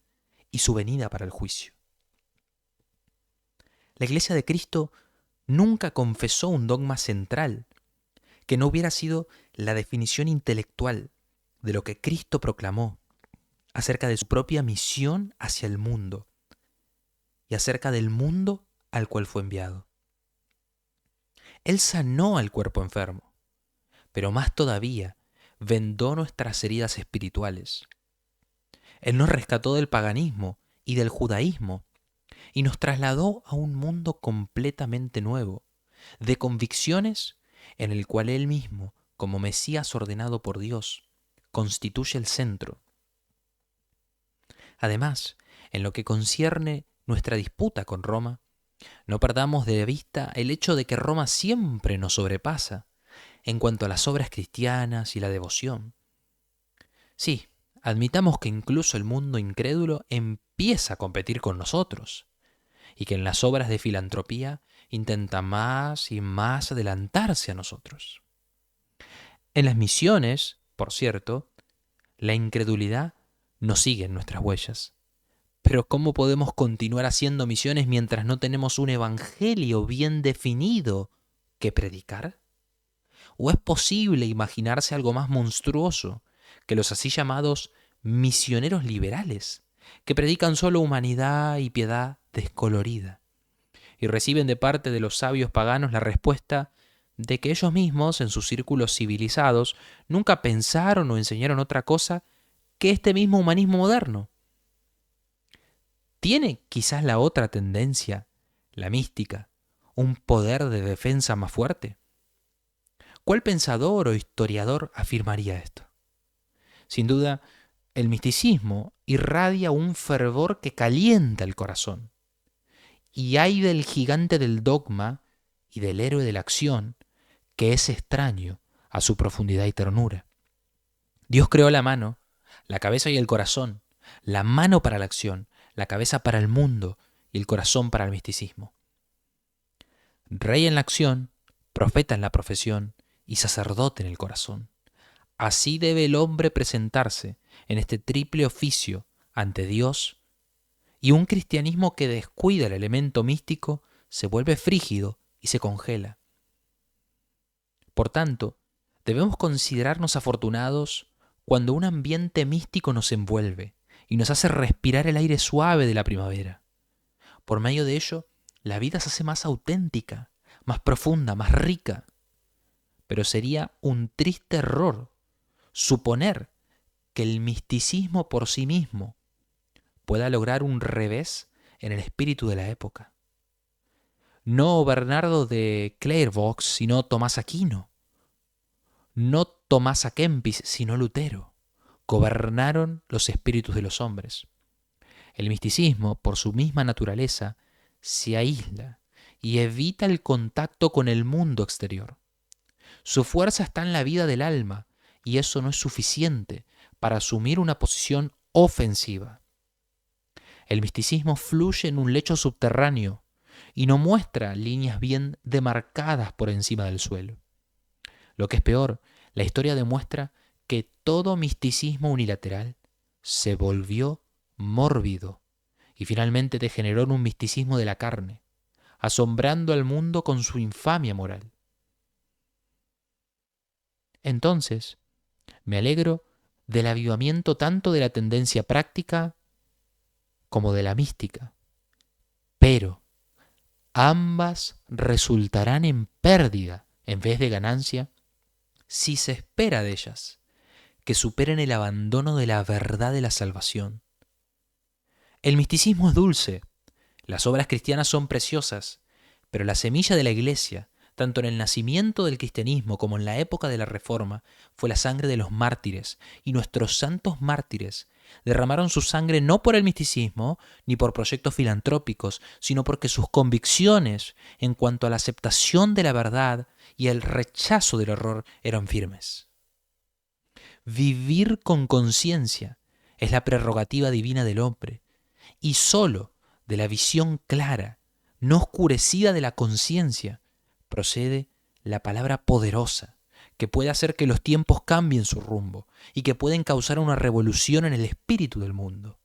y su venida para el juicio. La Iglesia de Cristo nunca confesó un dogma central que no hubiera sido la definición intelectual de lo que Cristo proclamó acerca de su propia misión hacia el mundo y acerca del mundo al cual fue enviado. Él sanó al cuerpo enfermo, pero más todavía vendó nuestras heridas espirituales. Él nos rescató del paganismo y del judaísmo y nos trasladó a un mundo completamente nuevo, de convicciones en el cual Él mismo, como Mesías ordenado por Dios, constituye el centro. Además, en lo que concierne nuestra disputa con Roma, no perdamos de vista el hecho de que Roma siempre nos sobrepasa en cuanto a las obras cristianas y la devoción. Sí, admitamos que incluso el mundo incrédulo empieza a competir con nosotros y que en las obras de filantropía intenta más y más adelantarse a nosotros. En las misiones, por cierto, la incredulidad nos sigue en nuestras huellas. Pero ¿cómo podemos continuar haciendo misiones mientras no tenemos un evangelio bien definido que predicar? ¿O es posible imaginarse algo más monstruoso que los así llamados misioneros liberales, que predican solo humanidad y piedad descolorida, y reciben de parte de los sabios paganos la respuesta de que ellos mismos, en sus círculos civilizados, nunca pensaron o enseñaron otra cosa que este mismo humanismo moderno? ¿Tiene quizás la otra tendencia, la mística, un poder de defensa más fuerte? ¿Cuál pensador o historiador afirmaría esto? Sin duda, el misticismo irradia un fervor que calienta el corazón. Y hay del gigante del dogma y del héroe de la acción que es extraño a su profundidad y ternura. Dios creó la mano, la cabeza y el corazón, la mano para la acción, la cabeza para el mundo y el corazón para el misticismo. Rey en la acción, profeta en la profesión y sacerdote en el corazón. Así debe el hombre presentarse en este triple oficio ante Dios, y un cristianismo que descuida el elemento místico se vuelve frígido y se congela. Por tanto, debemos considerarnos afortunados cuando un ambiente místico nos envuelve y nos hace respirar el aire suave de la primavera. Por medio de ello, la vida se hace más auténtica, más profunda, más rica. pero sería un triste error suponer que el misticismo por sí mismo pueda lograr un revés en el espíritu de la época. No Bernardo de Clairvaux, sino Tomás Aquino. No Tomás a Kempis, sino Lutero. Gobernaron los espíritus de los hombres. El misticismo, por su misma naturaleza, se aísla y evita el contacto con el mundo exterior. Su fuerza está en la vida del alma, y eso no es suficiente para asumir una posición ofensiva. El misticismo fluye en un lecho subterráneo y no muestra líneas bien demarcadas por encima del suelo. Lo que es peor, la historia demuestra que todo misticismo unilateral se volvió mórbido y finalmente degeneró en un misticismo de la carne, asombrando al mundo con su infamia moral. Entonces, me alegro del avivamiento tanto de la tendencia práctica como de la mística, pero ambas resultarán en pérdida en vez de ganancia si se espera de ellas que superen el abandono de la verdad de la salvación. El misticismo es dulce, las obras cristianas son preciosas, pero la semilla de la Iglesia, tanto en el nacimiento del cristianismo como en la época de la Reforma, fue la sangre de los mártires, y nuestros santos mártires derramaron su sangre no por el misticismo ni por proyectos filantrópicos, sino porque sus convicciones en cuanto a la aceptación de la verdad y el rechazo del error eran firmes. Vivir con conciencia es la prerrogativa divina del hombre, y sólo de la visión clara, no oscurecida de la conciencia, procede la palabra poderosa, que puede hacer que los tiempos cambien su rumbo y que pueden causar una revolución en el espíritu del mundo.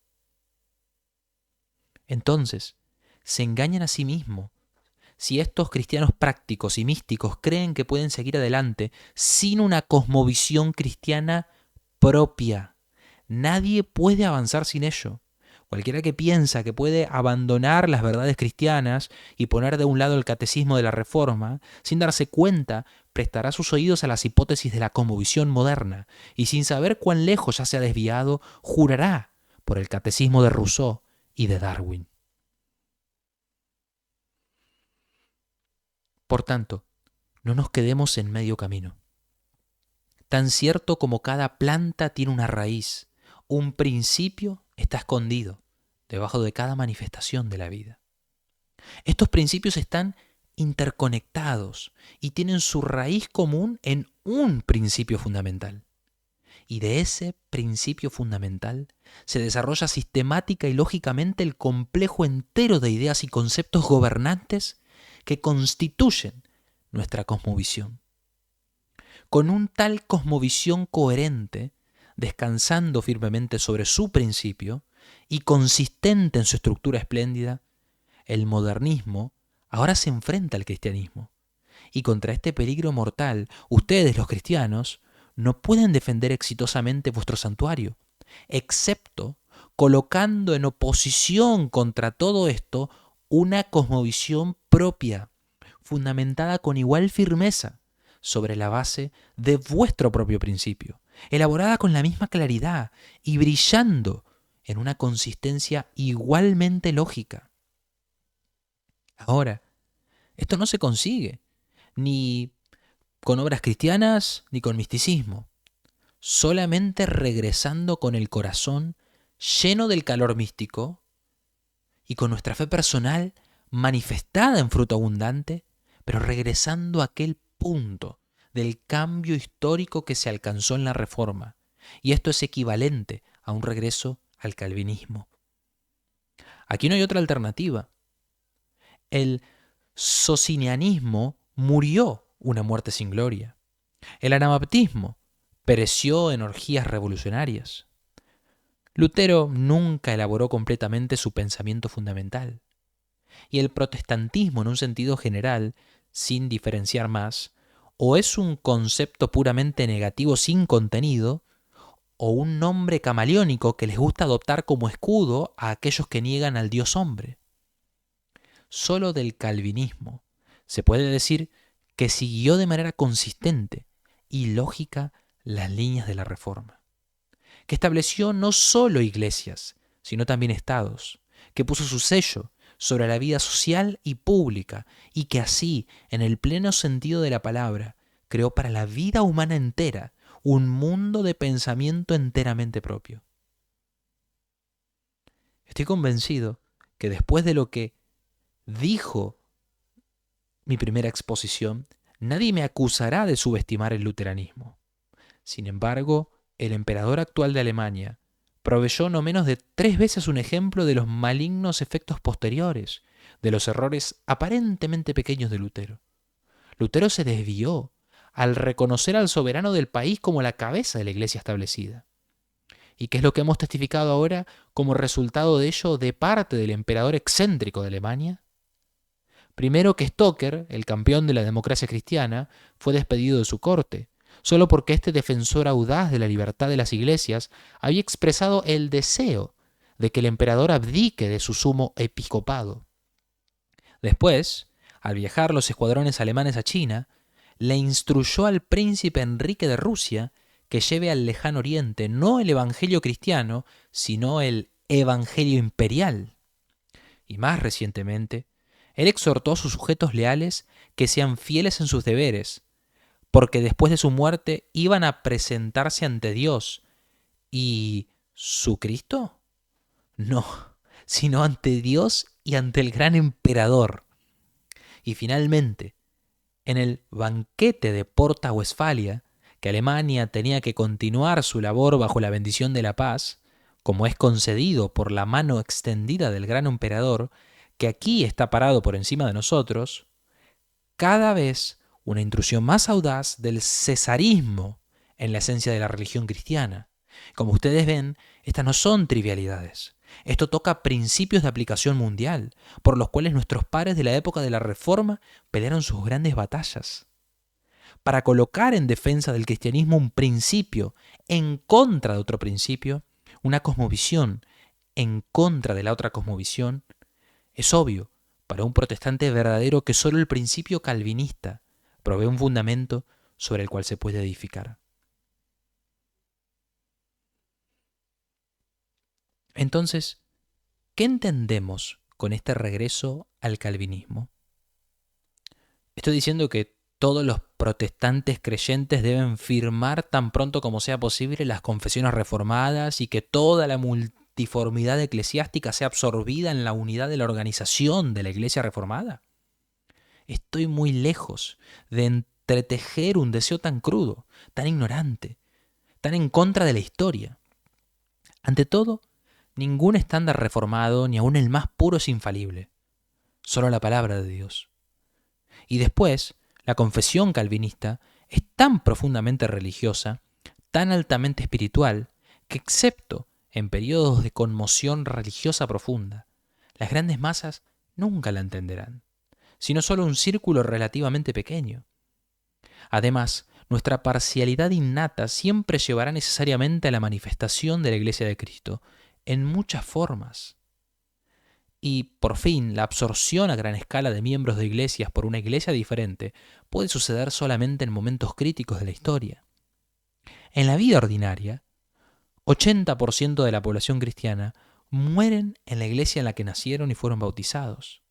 Entonces, se engañan a sí mismos si estos cristianos prácticos y místicos creen que pueden seguir adelante sin una cosmovisión cristiana propia. Nadie puede avanzar sin ello. Cualquiera que piensa que puede abandonar las verdades cristianas y poner de un lado el catecismo de la Reforma, sin darse cuenta, prestará sus oídos a las hipótesis de la cosmovisión moderna, y sin saber cuán lejos ya se ha desviado, jurará por el catecismo de Rousseau y de Darwin. Por tanto, no nos quedemos en medio camino. Tan cierto como cada planta tiene una raíz, un principio está escondido debajo de cada manifestación de la vida. Estos principios están interconectados y tienen su raíz común en un principio fundamental. Y de ese principio fundamental se desarrolla sistemática y lógicamente el complejo entero de ideas y conceptos gobernantes que constituyen nuestra cosmovisión. Con un tal cosmovisión coherente, descansando firmemente sobre su principio y consistente en su estructura espléndida, el modernismo ahora se enfrenta al cristianismo. Y contra este peligro mortal, ustedes, los cristianos, no pueden defender exitosamente vuestro santuario, excepto colocando en oposición contra todo esto una cosmovisión propia, fundamentada con igual firmeza sobre la base de vuestro propio principio, elaborada con la misma claridad y brillando en una consistencia igualmente lógica. Ahora, esto no se consigue ni con obras cristianas ni con misticismo, solamente regresando con el corazón lleno del calor místico y con nuestra fe personal manifestada en fruto abundante, pero regresando a aquel punto del cambio histórico que se alcanzó en la Reforma, y esto es equivalente a un regreso al calvinismo. Aquí no hay otra alternativa. El socinianismo murió una muerte sin gloria. El anabaptismo pereció en orgías revolucionarias. Lutero nunca elaboró completamente su pensamiento fundamental. Y el protestantismo, en un sentido general, sin diferenciar más, o es un concepto puramente negativo sin contenido, o un nombre camaleónico que les gusta adoptar como escudo a aquellos que niegan al Dios hombre. Solo del calvinismo se puede decir que siguió de manera consistente y lógica las líneas de la Reforma, que estableció no solo iglesias, sino también estados, que puso su sello sobre la vida social y pública y que así, en el pleno sentido de la palabra, creó para la vida humana entera un mundo de pensamiento enteramente propio. Estoy convencido que después de lo que dijo mi primera exposición, nadie me acusará de subestimar el luteranismo. Sin embargo, el emperador actual de Alemania proveyó no menos de 3 veces un ejemplo de los malignos efectos posteriores, de los errores aparentemente pequeños de Lutero. Lutero se desvió al reconocer al soberano del país como la cabeza de la iglesia establecida. ¿Y qué es lo que hemos testificado ahora como resultado de ello de parte del emperador excéntrico de Alemania? Primero, que Stocker, el campeón de la democracia cristiana, fue despedido de su corte, solo porque este defensor audaz de la libertad de las iglesias había expresado el deseo de que el emperador abdique de su sumo episcopado. Después, al viajar los escuadrones alemanes a China, le instruyó al príncipe Enrique de Rusia que lleve al lejano oriente no el evangelio cristiano, sino el evangelio imperial. Y más recientemente, él exhortó a sus sujetos leales que sean fieles en sus deberes, porque después de su muerte iban a presentarse ante Dios. ¿Y su Cristo? No, sino ante Dios y ante el gran emperador. Y finalmente, en el banquete de Porta Westfalia, que Alemania tenía que continuar su labor bajo la bendición de la paz, como es concedido por la mano extendida del gran emperador, que aquí está parado por encima de nosotros, cada vez una intrusión más audaz del cesarismo en la esencia de la religión cristiana. Como ustedes ven, estas no son trivialidades. Esto toca principios de aplicación mundial, por los cuales nuestros padres de la época de la Reforma pelearon sus grandes batallas. Para colocar en defensa del cristianismo un principio en contra de otro principio, una cosmovisión en contra de la otra cosmovisión, es obvio para un protestante verdadero que solo el principio calvinista provee un fundamento sobre el cual se puede edificar. Entonces, ¿qué entendemos con este regreso al calvinismo? Estoy diciendo que todos los protestantes creyentes deben firmar tan pronto como sea posible las confesiones reformadas y que toda la multiformidad eclesiástica sea absorbida en la unidad de la organización de la Iglesia reformada. Estoy muy lejos de entretejer un deseo tan crudo, tan ignorante, tan en contra de la historia. Ante todo, ningún estándar reformado, ni aun el más puro, es infalible. Solo la palabra de Dios. Y después, la confesión calvinista es tan profundamente religiosa, tan altamente espiritual, que excepto en periodos de conmoción religiosa profunda, las grandes masas nunca la entenderán, sino solo un círculo relativamente pequeño. Además, nuestra parcialidad innata siempre llevará necesariamente a la manifestación de la Iglesia de Cristo en muchas formas. Y, por fin, la absorción a gran escala de miembros de iglesias por una iglesia diferente puede suceder solamente en momentos críticos de la historia. En la vida ordinaria, 80% de la población cristiana mueren en la iglesia en la que nacieron y fueron bautizados.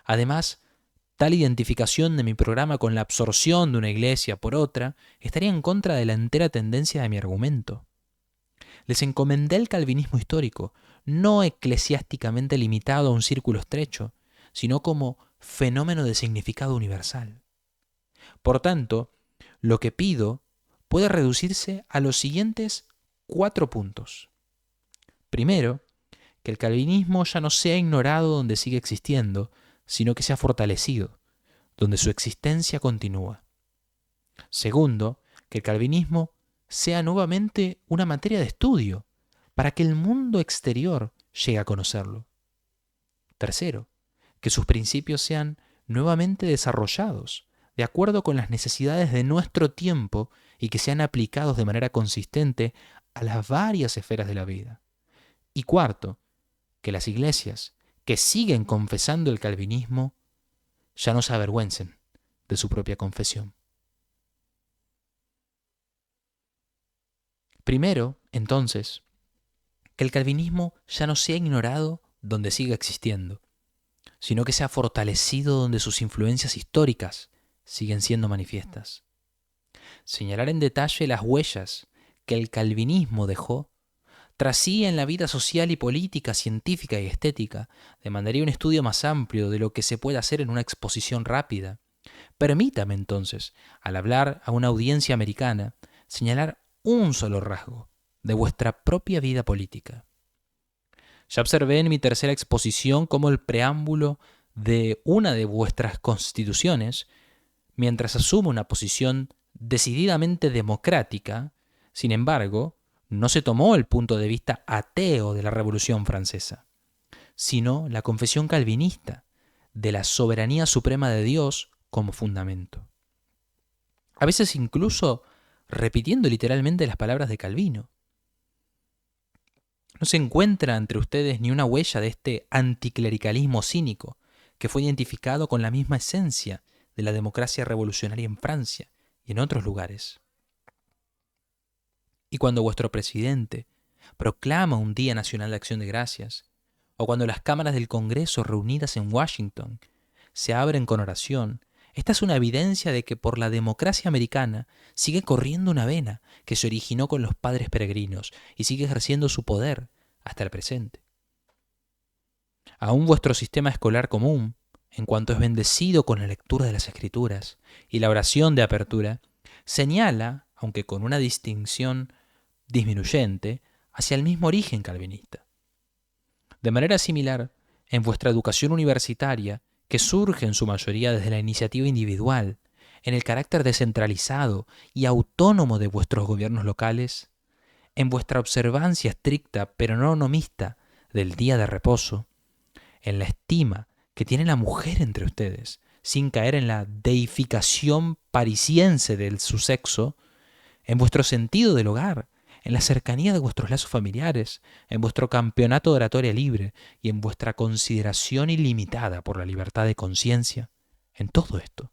Además, tal identificación de mi programa con la absorción de una iglesia por otra estaría en contra de la entera tendencia de mi argumento. Les encomendé el calvinismo histórico, no eclesiásticamente limitado a un círculo estrecho, sino como fenómeno de significado universal. Por tanto, lo que pido puede reducirse a los siguientes 4 puntos. Primero, que el calvinismo ya no sea ignorado donde sigue existiendo, sino que sea fortalecido, donde su existencia continúa. Segundo, que el calvinismo sea nuevamente una materia de estudio, para que el mundo exterior llegue a conocerlo. Tercero, que sus principios sean nuevamente desarrollados, de acuerdo con las necesidades de nuestro tiempo y que sean aplicados de manera consistente a las varias esferas de la vida. Y cuarto, que las iglesias que siguen confesando el calvinismo ya no se avergüencen de su propia confesión. Primero, entonces, que el calvinismo ya no sea ignorado donde siga existiendo, sino que sea fortalecido donde sus influencias históricas siguen siendo manifiestas. Señalar en detalle las huellas que el calvinismo dejó tras sí en la vida social y política, científica y estética, demandaría un estudio más amplio de lo que se puede hacer en una exposición rápida. Permítame entonces, al hablar a una audiencia americana, señalar un solo rasgo de vuestra propia vida política. Ya observé en mi tercera exposición cómo el preámbulo de una de vuestras constituciones, mientras asume una posición decididamente democrática, sin embargo, no se tomó el punto de vista ateo de la Revolución Francesa, sino la confesión calvinista de la soberanía suprema de Dios como fundamento. A veces incluso repitiendo literalmente las palabras de Calvino. No se encuentra entre ustedes ni una huella de este anticlericalismo cínico que fue identificado con la misma esencia de la democracia revolucionaria en Francia y en otros lugares. Y cuando vuestro presidente proclama un Día Nacional de Acción de Gracias, o cuando las cámaras del Congreso reunidas en Washington se abren con oración, esta es una evidencia de que por la democracia americana sigue corriendo una vena que se originó con los padres peregrinos y sigue ejerciendo su poder hasta el presente. Aún vuestro sistema escolar común, en cuanto es bendecido con la lectura de las Escrituras y la oración de apertura, señala, aunque con una distinción disminuyente, hacia el mismo origen calvinista. De manera similar, en vuestra educación universitaria, que surge en su mayoría desde la iniciativa individual, en el carácter descentralizado y autónomo de vuestros gobiernos locales, en vuestra observancia estricta pero no nomista del día de reposo, en la estima que tiene la mujer entre ustedes, sin caer en la deificación parisiense de su sexo, en vuestro sentido del hogar, en la cercanía de vuestros lazos familiares, en vuestro campeonato de oratoria libre y en vuestra consideración ilimitada por la libertad de conciencia, en todo esto,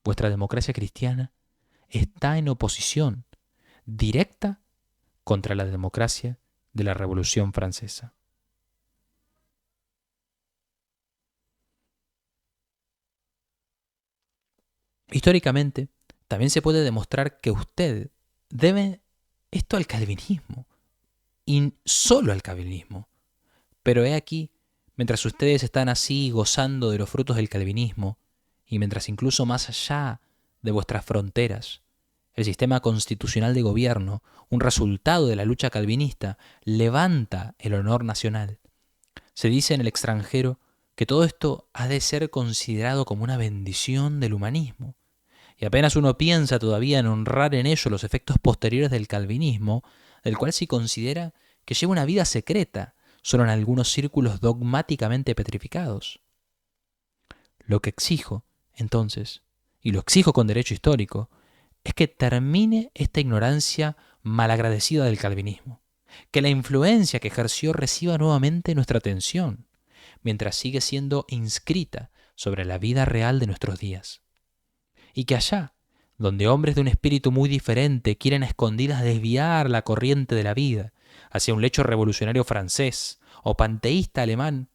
vuestra democracia cristiana está en oposición directa contra la democracia de la Revolución Francesa. Históricamente, también se puede demostrar que usted debe esto al calvinismo, y solo al calvinismo. Pero he aquí, mientras ustedes están así gozando de los frutos del calvinismo, y mientras incluso más allá de vuestras fronteras, el sistema constitucional de gobierno, un resultado de la lucha calvinista, levanta el honor nacional. Se dice en el extranjero que todo esto ha de ser considerado como una bendición del humanismo. Y apenas uno piensa todavía en honrar en ello los efectos posteriores del calvinismo, del cual se considera que lleva una vida secreta, solo en algunos círculos dogmáticamente petrificados. Lo que exijo, entonces, y lo exijo con derecho histórico, es que termine esta ignorancia malagradecida del calvinismo, que la influencia que ejerció reciba nuevamente nuestra atención, mientras sigue siendo inscrita sobre la vida real de nuestros días. Y que allá, donde hombres de un espíritu muy diferente quieren a escondidas desviar la corriente de la vida hacia un lecho revolucionario francés o panteísta alemán,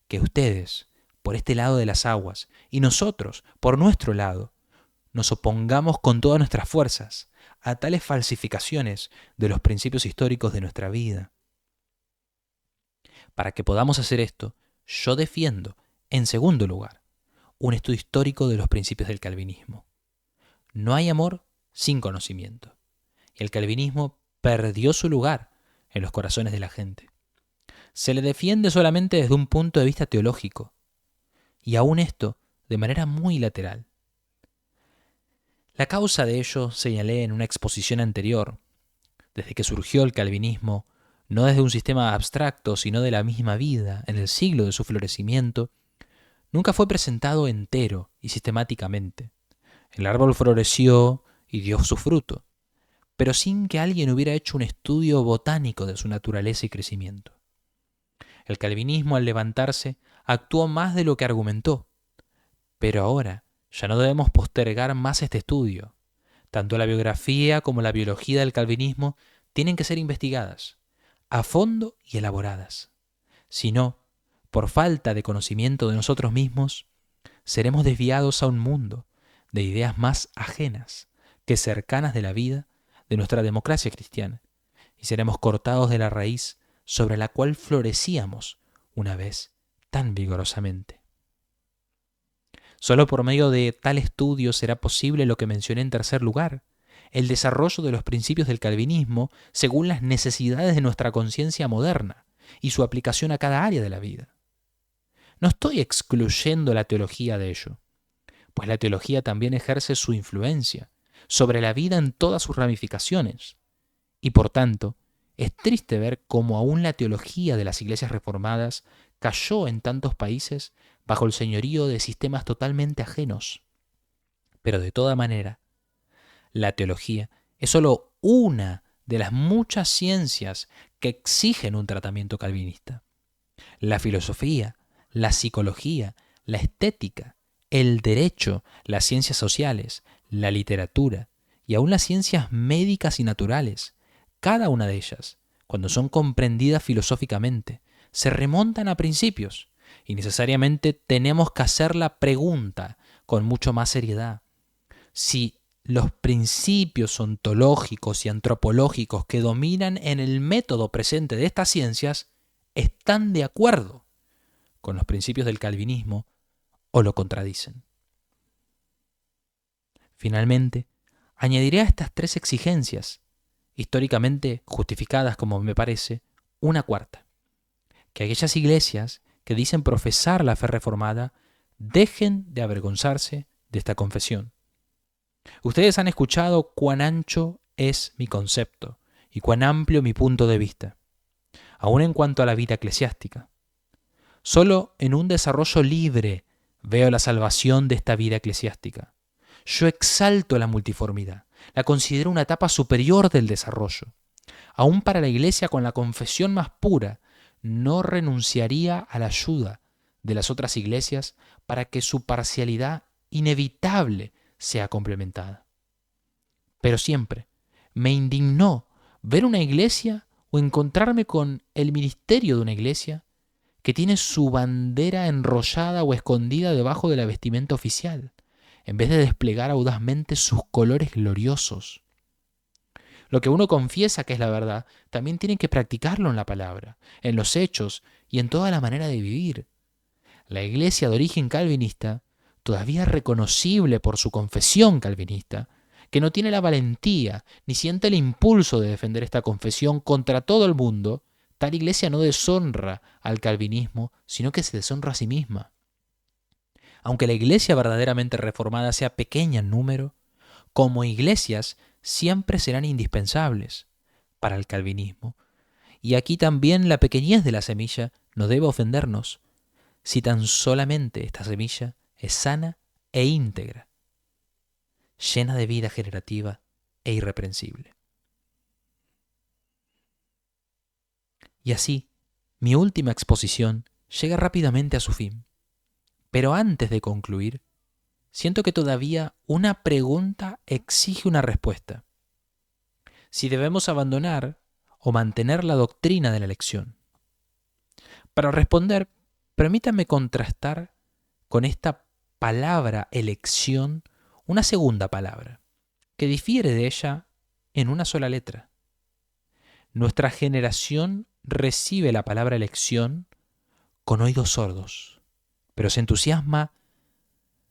que ustedes, por este lado de las aguas, y nosotros, por nuestro lado, nos opongamos con todas nuestras fuerzas a tales falsificaciones de los principios históricos de nuestra vida. Para que podamos hacer esto, yo defiendo, en segundo lugar, un estudio histórico de los principios del calvinismo. No hay amor sin conocimiento. Y el calvinismo perdió su lugar en los corazones de la gente. Se le defiende solamente desde un punto de vista teológico, y aún esto de manera muy lateral. La causa de ello señalé en una exposición anterior. Desde que surgió el calvinismo, no desde un sistema abstracto, sino de la misma vida, en el siglo de su florecimiento, nunca fue presentado entero y sistemáticamente. El árbol floreció y dio su fruto, pero sin que alguien hubiera hecho un estudio botánico de su naturaleza y crecimiento. El calvinismo, al levantarse, actuó más de lo que argumentó, pero ahora Ya no debemos postergar más este estudio. Tanto la biografía como la biología del calvinismo tienen que ser investigadas, a fondo y elaboradas. Si no, por falta de conocimiento de nosotros mismos, seremos desviados a un mundo de ideas más ajenas que cercanas de la vida de nuestra democracia cristiana, y seremos cortados de la raíz sobre la cual florecíamos una vez tan vigorosamente. Solo por medio de tal estudio será posible lo que mencioné en tercer lugar, el desarrollo de los principios del calvinismo según las necesidades de nuestra conciencia moderna y su aplicación a cada área de la vida. No estoy excluyendo la teología de ello, pues la teología también ejerce su influencia sobre la vida en todas sus ramificaciones, y por tanto, es triste ver cómo aún la teología de las iglesias reformadas cayó en tantos países bajo el señorío de sistemas totalmente ajenos. Pero de toda manera, la teología es solo una de las muchas ciencias que exigen un tratamiento calvinista. La filosofía, la psicología, la estética, el derecho, las ciencias sociales, la literatura y aún las ciencias médicas y naturales, cada una de ellas, cuando son comprendidas filosóficamente, se remontan a principios y necesariamente tenemos que hacer la pregunta con mucho más seriedad. Si los principios ontológicos y antropológicos que dominan en el método presente de estas ciencias están de acuerdo con los principios del calvinismo o lo contradicen. Finalmente, añadiré a estas tres exigencias, históricamente justificadas como me parece, una cuarta: que aquellas iglesias que dicen profesar la fe reformada dejen de avergonzarse de esta confesión. Ustedes han escuchado cuán ancho es mi concepto y cuán amplio mi punto de vista, aún en cuanto a la vida eclesiástica. Solo en un desarrollo libre veo la salvación de esta vida eclesiástica. Yo exalto la multiformidad, la considero una etapa superior del desarrollo. Aún para la iglesia con la confesión más pura, no renunciaría a la ayuda de las otras iglesias para que su parcialidad inevitable sea complementada. Pero siempre me indignó ver una iglesia o encontrarme con el ministerio de una iglesia que tiene su bandera enrollada o escondida debajo de la vestimenta oficial, en vez de desplegar audazmente sus colores gloriosos. Lo que uno confiesa que es la verdad, también tiene que practicarlo en la palabra, en los hechos y en toda la manera de vivir. La iglesia de origen calvinista, todavía reconocible por su confesión calvinista, que no tiene la valentía ni siente el impulso de defender esta confesión contra todo el mundo, tal iglesia no deshonra al calvinismo, sino que se deshonra a sí misma. Aunque la iglesia verdaderamente reformada sea pequeña en número, como iglesias siempre serán indispensables para el calvinismo. Y aquí también la pequeñez de la semilla no debe ofendernos, si tan solamente esta semilla es sana e íntegra, llena de vida generativa e irreprensible. Y así, mi última exposición llega rápidamente a su fin. Pero antes de concluir, siento que todavía una pregunta exige una respuesta. Si debemos abandonar o mantener la doctrina de la elección. Para responder, permítanme contrastar con esta palabra elección una segunda palabra, que difiere de ella en una sola letra. Nuestra generación recibe la palabra elección con oídos sordos, pero se entusiasma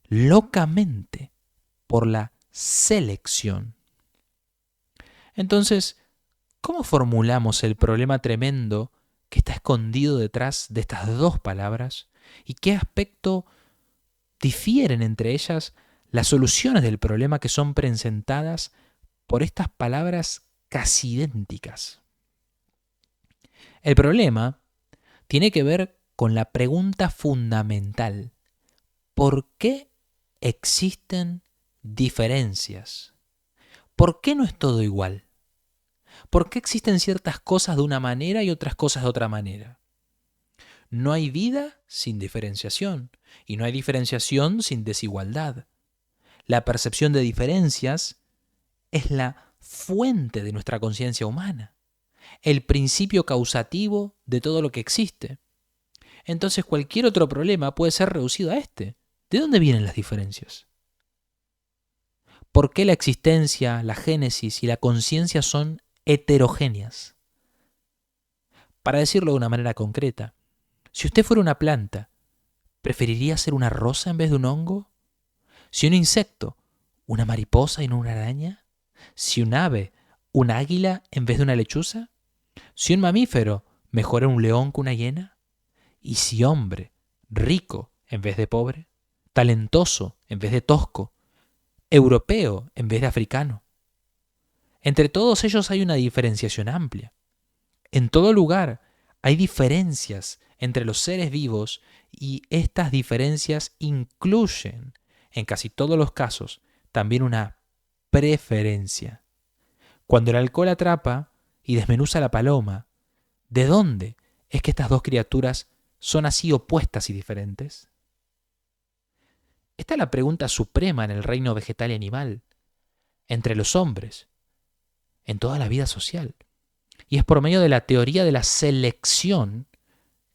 locamente por la selección. Entonces, ¿cómo formulamos el problema tremendo que está escondido detrás de estas dos palabras? ¿Y qué aspecto difieren entre ellas las soluciones del problema que son presentadas por estas palabras casi idénticas? El problema tiene que ver con la pregunta fundamental: ¿por qué existen diferencias? ¿Por qué no es todo igual? ¿Por qué existen ciertas cosas de una manera y otras cosas de otra manera? No hay vida sin diferenciación y no hay diferenciación sin desigualdad. la percepción de diferencias es la fuente de nuestra conciencia humana, el principio causativo de todo lo que existe. Entonces cualquier otro problema puede ser reducido a este. ¿De dónde vienen las diferencias? ¿Por qué la existencia, la génesis y la conciencia son heterogéneas? Para decirlo de una manera concreta, si usted fuera una planta, ¿preferiría ser una rosa en vez de un hongo? Si un insecto, ¿una mariposa y no una araña? Si un ave, ¿un águila en vez de una lechuza? Si un mamífero, ¿mejor un león que una hiena? Y si hombre, rico en vez de pobre, talentoso en vez de tosco, europeo en vez de africano. Entre todos ellos hay una diferenciación amplia. En todo lugar hay diferencias entre los seres vivos y estas diferencias incluyen, en casi todos los casos, también una preferencia. Cuando el alcohol atrapa y desmenuza a la paloma, ¿de dónde es que estas dos criaturas son así opuestas y diferentes? Esta es la pregunta suprema en el reino vegetal y animal, entre los hombres, en toda la vida social. Y es por medio de la teoría de la selección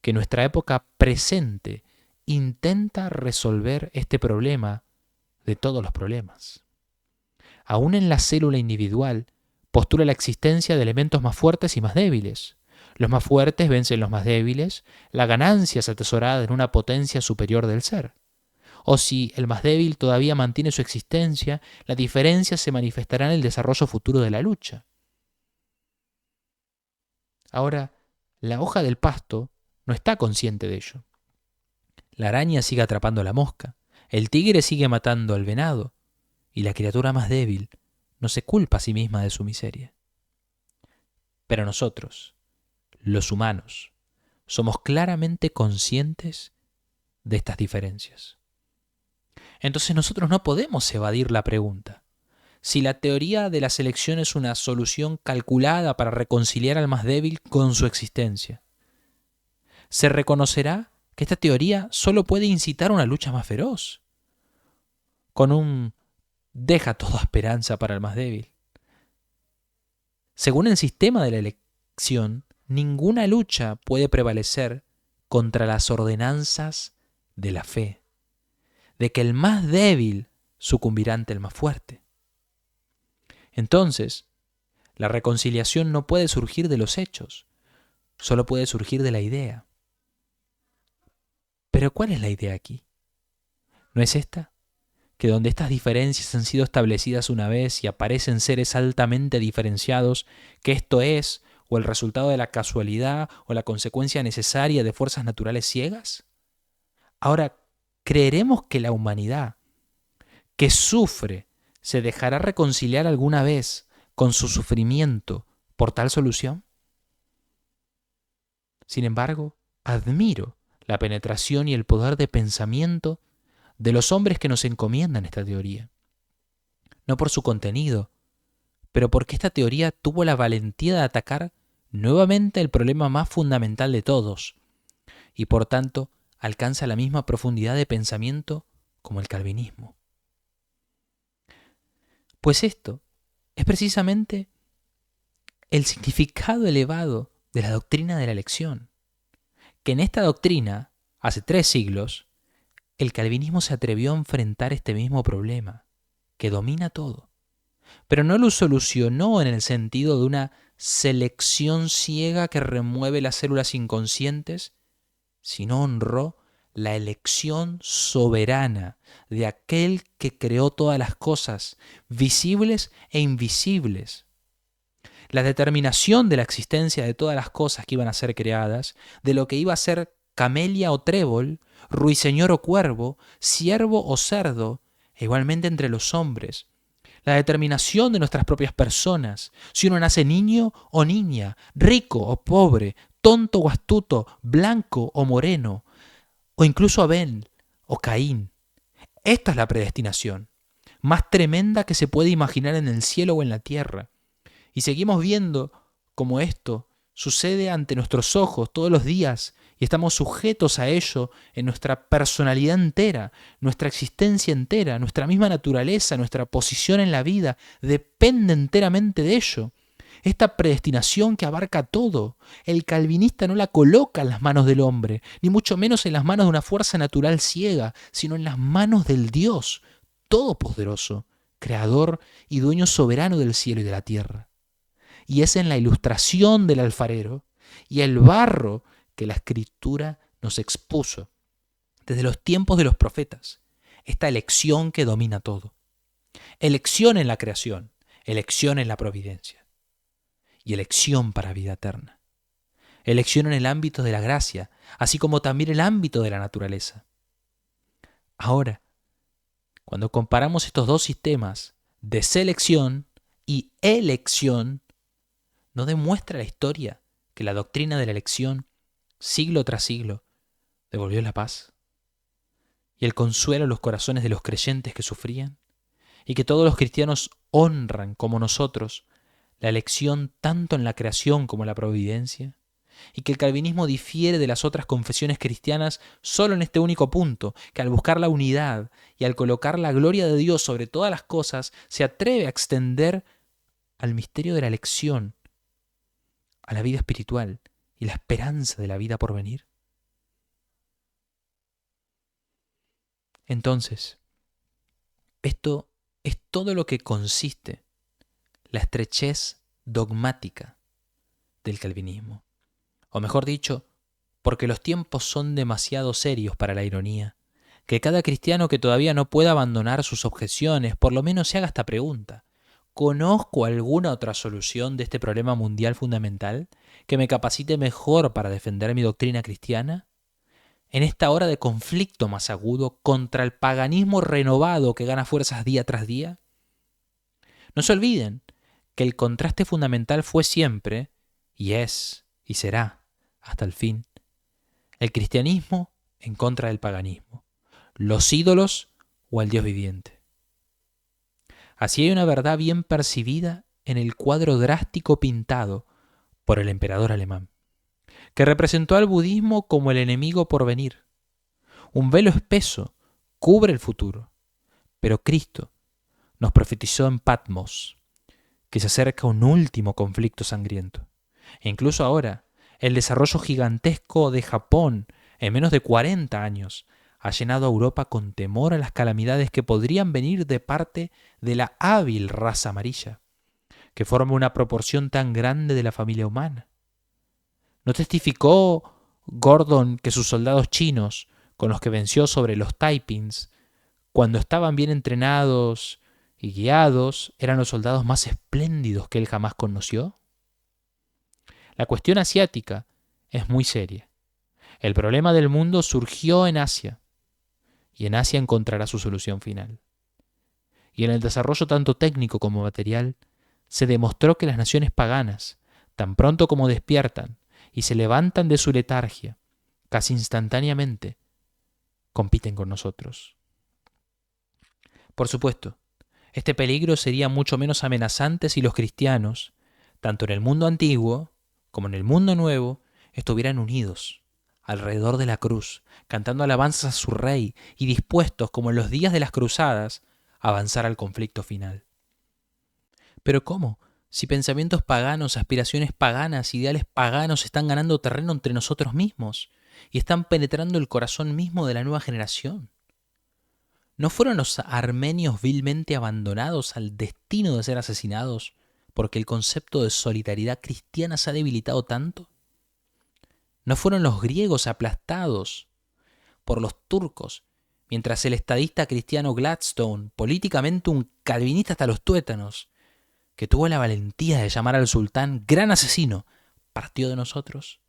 que nuestra época presente intenta resolver este problema de todos los problemas. Aún en la célula individual postula la existencia de elementos más fuertes y más débiles. Los más fuertes vencen los más débiles, la ganancia es atesorada en una potencia superior del ser. O si el más débil todavía mantiene su existencia, la diferencia se manifestará en el desarrollo futuro de la lucha. Ahora, la hoja del pasto no está consciente de ello. La araña sigue atrapando a la mosca, el tigre sigue matando al venado, y la criatura más débil no se culpa a sí misma de su miseria. Pero nosotros, los humanos, somos claramente conscientes de estas diferencias. Entonces nosotros no podemos evadir la pregunta. Si la teoría de la selección es una solución calculada para reconciliar al más débil con su existencia, se reconocerá que esta teoría solo puede incitar a una lucha más feroz, con un deja toda esperanza para el más débil. Según el sistema de la elección, ninguna lucha puede prevalecer contra las ordenanzas de la fe, de que el más débil sucumbirá ante el más fuerte. Entonces, la reconciliación no puede surgir de los hechos, solo puede surgir de la idea. Pero ¿cuál es la idea aquí? ¿No es esta? Que donde estas diferencias han sido establecidas una vez y aparecen seres altamente diferenciados, que esto es o el resultado de la casualidad o la consecuencia necesaria de fuerzas naturales ciegas. Ahora, ¿creeremos que la humanidad, que sufre, se dejará reconciliar alguna vez con su sufrimiento por tal solución? Sin embargo, admiro la penetración y el poder de pensamiento de los hombres que nos encomiendan esta teoría. No por su contenido, pero porque esta teoría tuvo la valentía de atacar nuevamente el problema más fundamental de todos, y por tanto alcanza la misma profundidad de pensamiento como el calvinismo. Pues esto es precisamente el significado elevado de la doctrina de la elección, que en esta doctrina, hace 3 siglos, el calvinismo se atrevió a enfrentar este mismo problema, que domina todo, pero no lo solucionó en el sentido de una selección ciega que remueve las células inconscientes, sino honró la elección soberana de aquel que creó todas las cosas, visibles e invisibles. La determinación de la existencia de todas las cosas que iban a ser creadas, de lo que iba a ser camelia o trébol, ruiseñor o cuervo, ciervo o cerdo, e igualmente entre los hombres. La determinación de nuestras propias personas, si uno nace niño o niña, rico o pobre, tonto o astuto, blanco o moreno, o incluso Abel o Caín. Esta es la predestinación, más tremenda que se puede imaginar en el cielo o en la tierra. Y seguimos viendo cómo esto sucede ante nuestros ojos todos los días y estamos sujetos a ello en nuestra personalidad entera, nuestra existencia entera, nuestra misma naturaleza, nuestra posición en la vida, depende enteramente de ello. Esta predestinación que abarca todo, el calvinista no la coloca en las manos del hombre, ni mucho menos en las manos de una fuerza natural ciega, sino en las manos del Dios Todopoderoso, Creador y Dueño soberano del cielo y de la tierra. Y es en la ilustración del alfarero y el barro que la Escritura nos expuso desde los tiempos de los profetas, esta elección que domina todo. Elección en la creación, elección en la providencia y elección para vida eterna. Elección en el ámbito de la gracia, así como también el ámbito de la naturaleza. Ahora, cuando comparamos estos dos sistemas de selección y elección, ¿no demuestra la historia que la doctrina de la elección, siglo tras siglo, devolvió la paz y el consuelo a los corazones de los creyentes que sufrían? Y que todos los cristianos honran, como nosotros, la elección tanto en la creación como en la providencia, y que el calvinismo difiere de las otras confesiones cristianas solo en este único punto, que al buscar la unidad y al colocar la gloria de Dios sobre todas las cosas, se atreve a extender al misterio de la elección, a la vida espiritual y la esperanza de la vida por venir. Entonces, esto es todo lo que consiste la estrechez dogmática del calvinismo. O mejor dicho, porque los tiempos son demasiado serios para la ironía, que cada cristiano que todavía no pueda abandonar sus objeciones, por lo menos se haga esta pregunta: ¿conozco alguna otra solución de este problema mundial fundamental que me capacite mejor para defender mi doctrina cristiana? En esta hora de conflicto más agudo contra el paganismo renovado que gana fuerzas día tras día. No se olviden que el contraste fundamental fue siempre, y es, y será, hasta el fin, el cristianismo en contra del paganismo, los ídolos o el Dios viviente. Así hay una verdad bien percibida en el cuadro drástico pintado por el emperador alemán, que representó al budismo como el enemigo por venir. Un velo espeso cubre el futuro, pero Cristo nos profetizó en Patmos que se acerca un último conflicto sangriento. E incluso ahora, el desarrollo gigantesco de Japón en menos de 40 años ha llenado a Europa con temor a las calamidades que podrían venir de parte de la hábil raza amarilla, que forma una proporción tan grande de la familia humana. ¿No testificó Gordon que sus soldados chinos, con los que venció sobre los Taipings, cuando estaban bien entrenados y guiados, eran los soldados más espléndidos que él jamás conoció? La cuestión asiática es muy seria. El problema del mundo surgió en Asia, y en Asia encontrará su solución final. Y en el desarrollo tanto técnico como material, se demostró que las naciones paganas, tan pronto como despiertan y se levantan de su letargia, casi instantáneamente, compiten con nosotros. Por supuesto, este peligro sería mucho menos amenazante si los cristianos, tanto en el mundo antiguo como en el mundo nuevo, estuvieran unidos alrededor de la cruz, cantando alabanzas a su rey y dispuestos, como en los días de las cruzadas, a avanzar al conflicto final. Pero ¿cómo? Si pensamientos paganos, aspiraciones paganas, ideales paganos están ganando terreno entre nosotros mismos y están penetrando el corazón mismo de la nueva generación. ¿No fueron los armenios vilmente abandonados al destino de ser asesinados porque el concepto de solidaridad cristiana se ha debilitado tanto? ¿No fueron los griegos aplastados por los turcos, mientras el estadista cristiano Gladstone, políticamente un calvinista hasta los tuétanos, que tuvo la valentía de llamar al sultán gran asesino, partió de nosotros?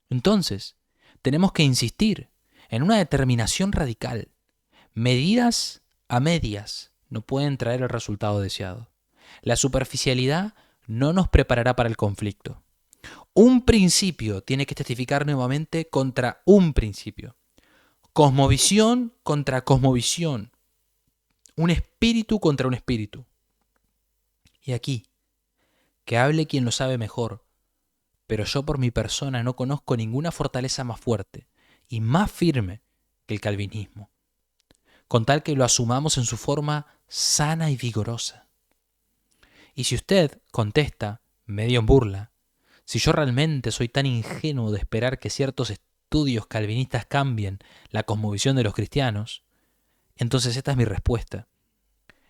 Entonces, tenemos que insistir en una determinación radical. Medidas a medias no pueden traer el resultado deseado. La superficialidad no nos preparará para el conflicto. Un principio tiene que testificar nuevamente contra un principio. Cosmovisión contra cosmovisión. Un espíritu contra un espíritu. Y aquí, que hable quien lo sabe mejor, pero yo por mi persona no conozco ninguna fortaleza más fuerte y más firme que el calvinismo, con tal que lo asumamos en su forma sana y vigorosa. Y si usted contesta, medio en burla, si yo realmente soy tan ingenuo de esperar que ciertos estudios calvinistas cambien la cosmovisión de los cristianos, entonces esta es mi respuesta.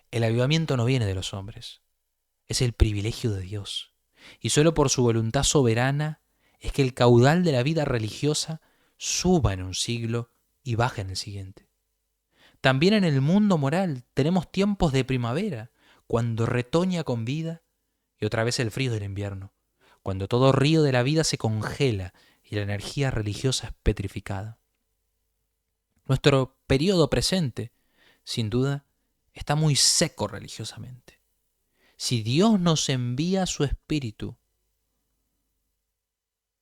El avivamiento no viene de los hombres, es el privilegio de Dios. Y solo por su voluntad soberana es que el caudal de la vida religiosa suba en un siglo y baje en el siguiente. También en el mundo moral tenemos tiempos de primavera, cuando retoña con vida, y otra vez el frío del invierno, cuando todo río de la vida se congela y la energía religiosa es petrificada. Nuestro periodo presente, sin duda, está muy seco religiosamente. Si Dios nos envía su Espíritu,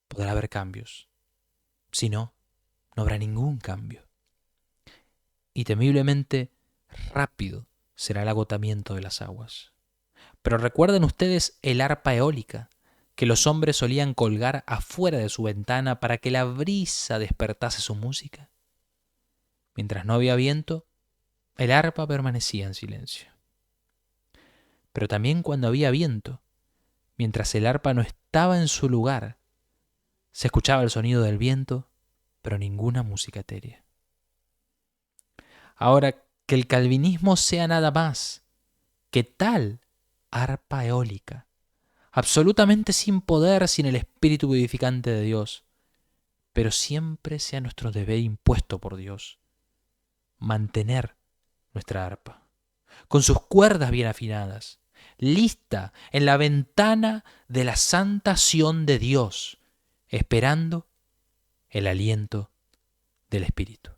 podrá haber cambios. Si no, no habrá ningún cambio. Y temiblemente rápido será el agotamiento de las aguas. Pero recuerden ustedes el arpa eólica que los hombres solían colgar afuera de su ventana para que la brisa despertase su música. Mientras no había viento, el arpa permanecía en silencio. Pero también cuando había viento, mientras el arpa no estaba en su lugar, se escuchaba el sonido del viento, pero ninguna música etérea. Ahora, que el calvinismo sea nada más que tal arpa eólica, absolutamente sin poder, sin el espíritu vivificante de Dios, pero siempre sea nuestro deber impuesto por Dios, mantener nuestra arpa, con sus cuerdas bien afinadas, lista en la ventana de la santa Sión de Dios, esperando el aliento del Espíritu.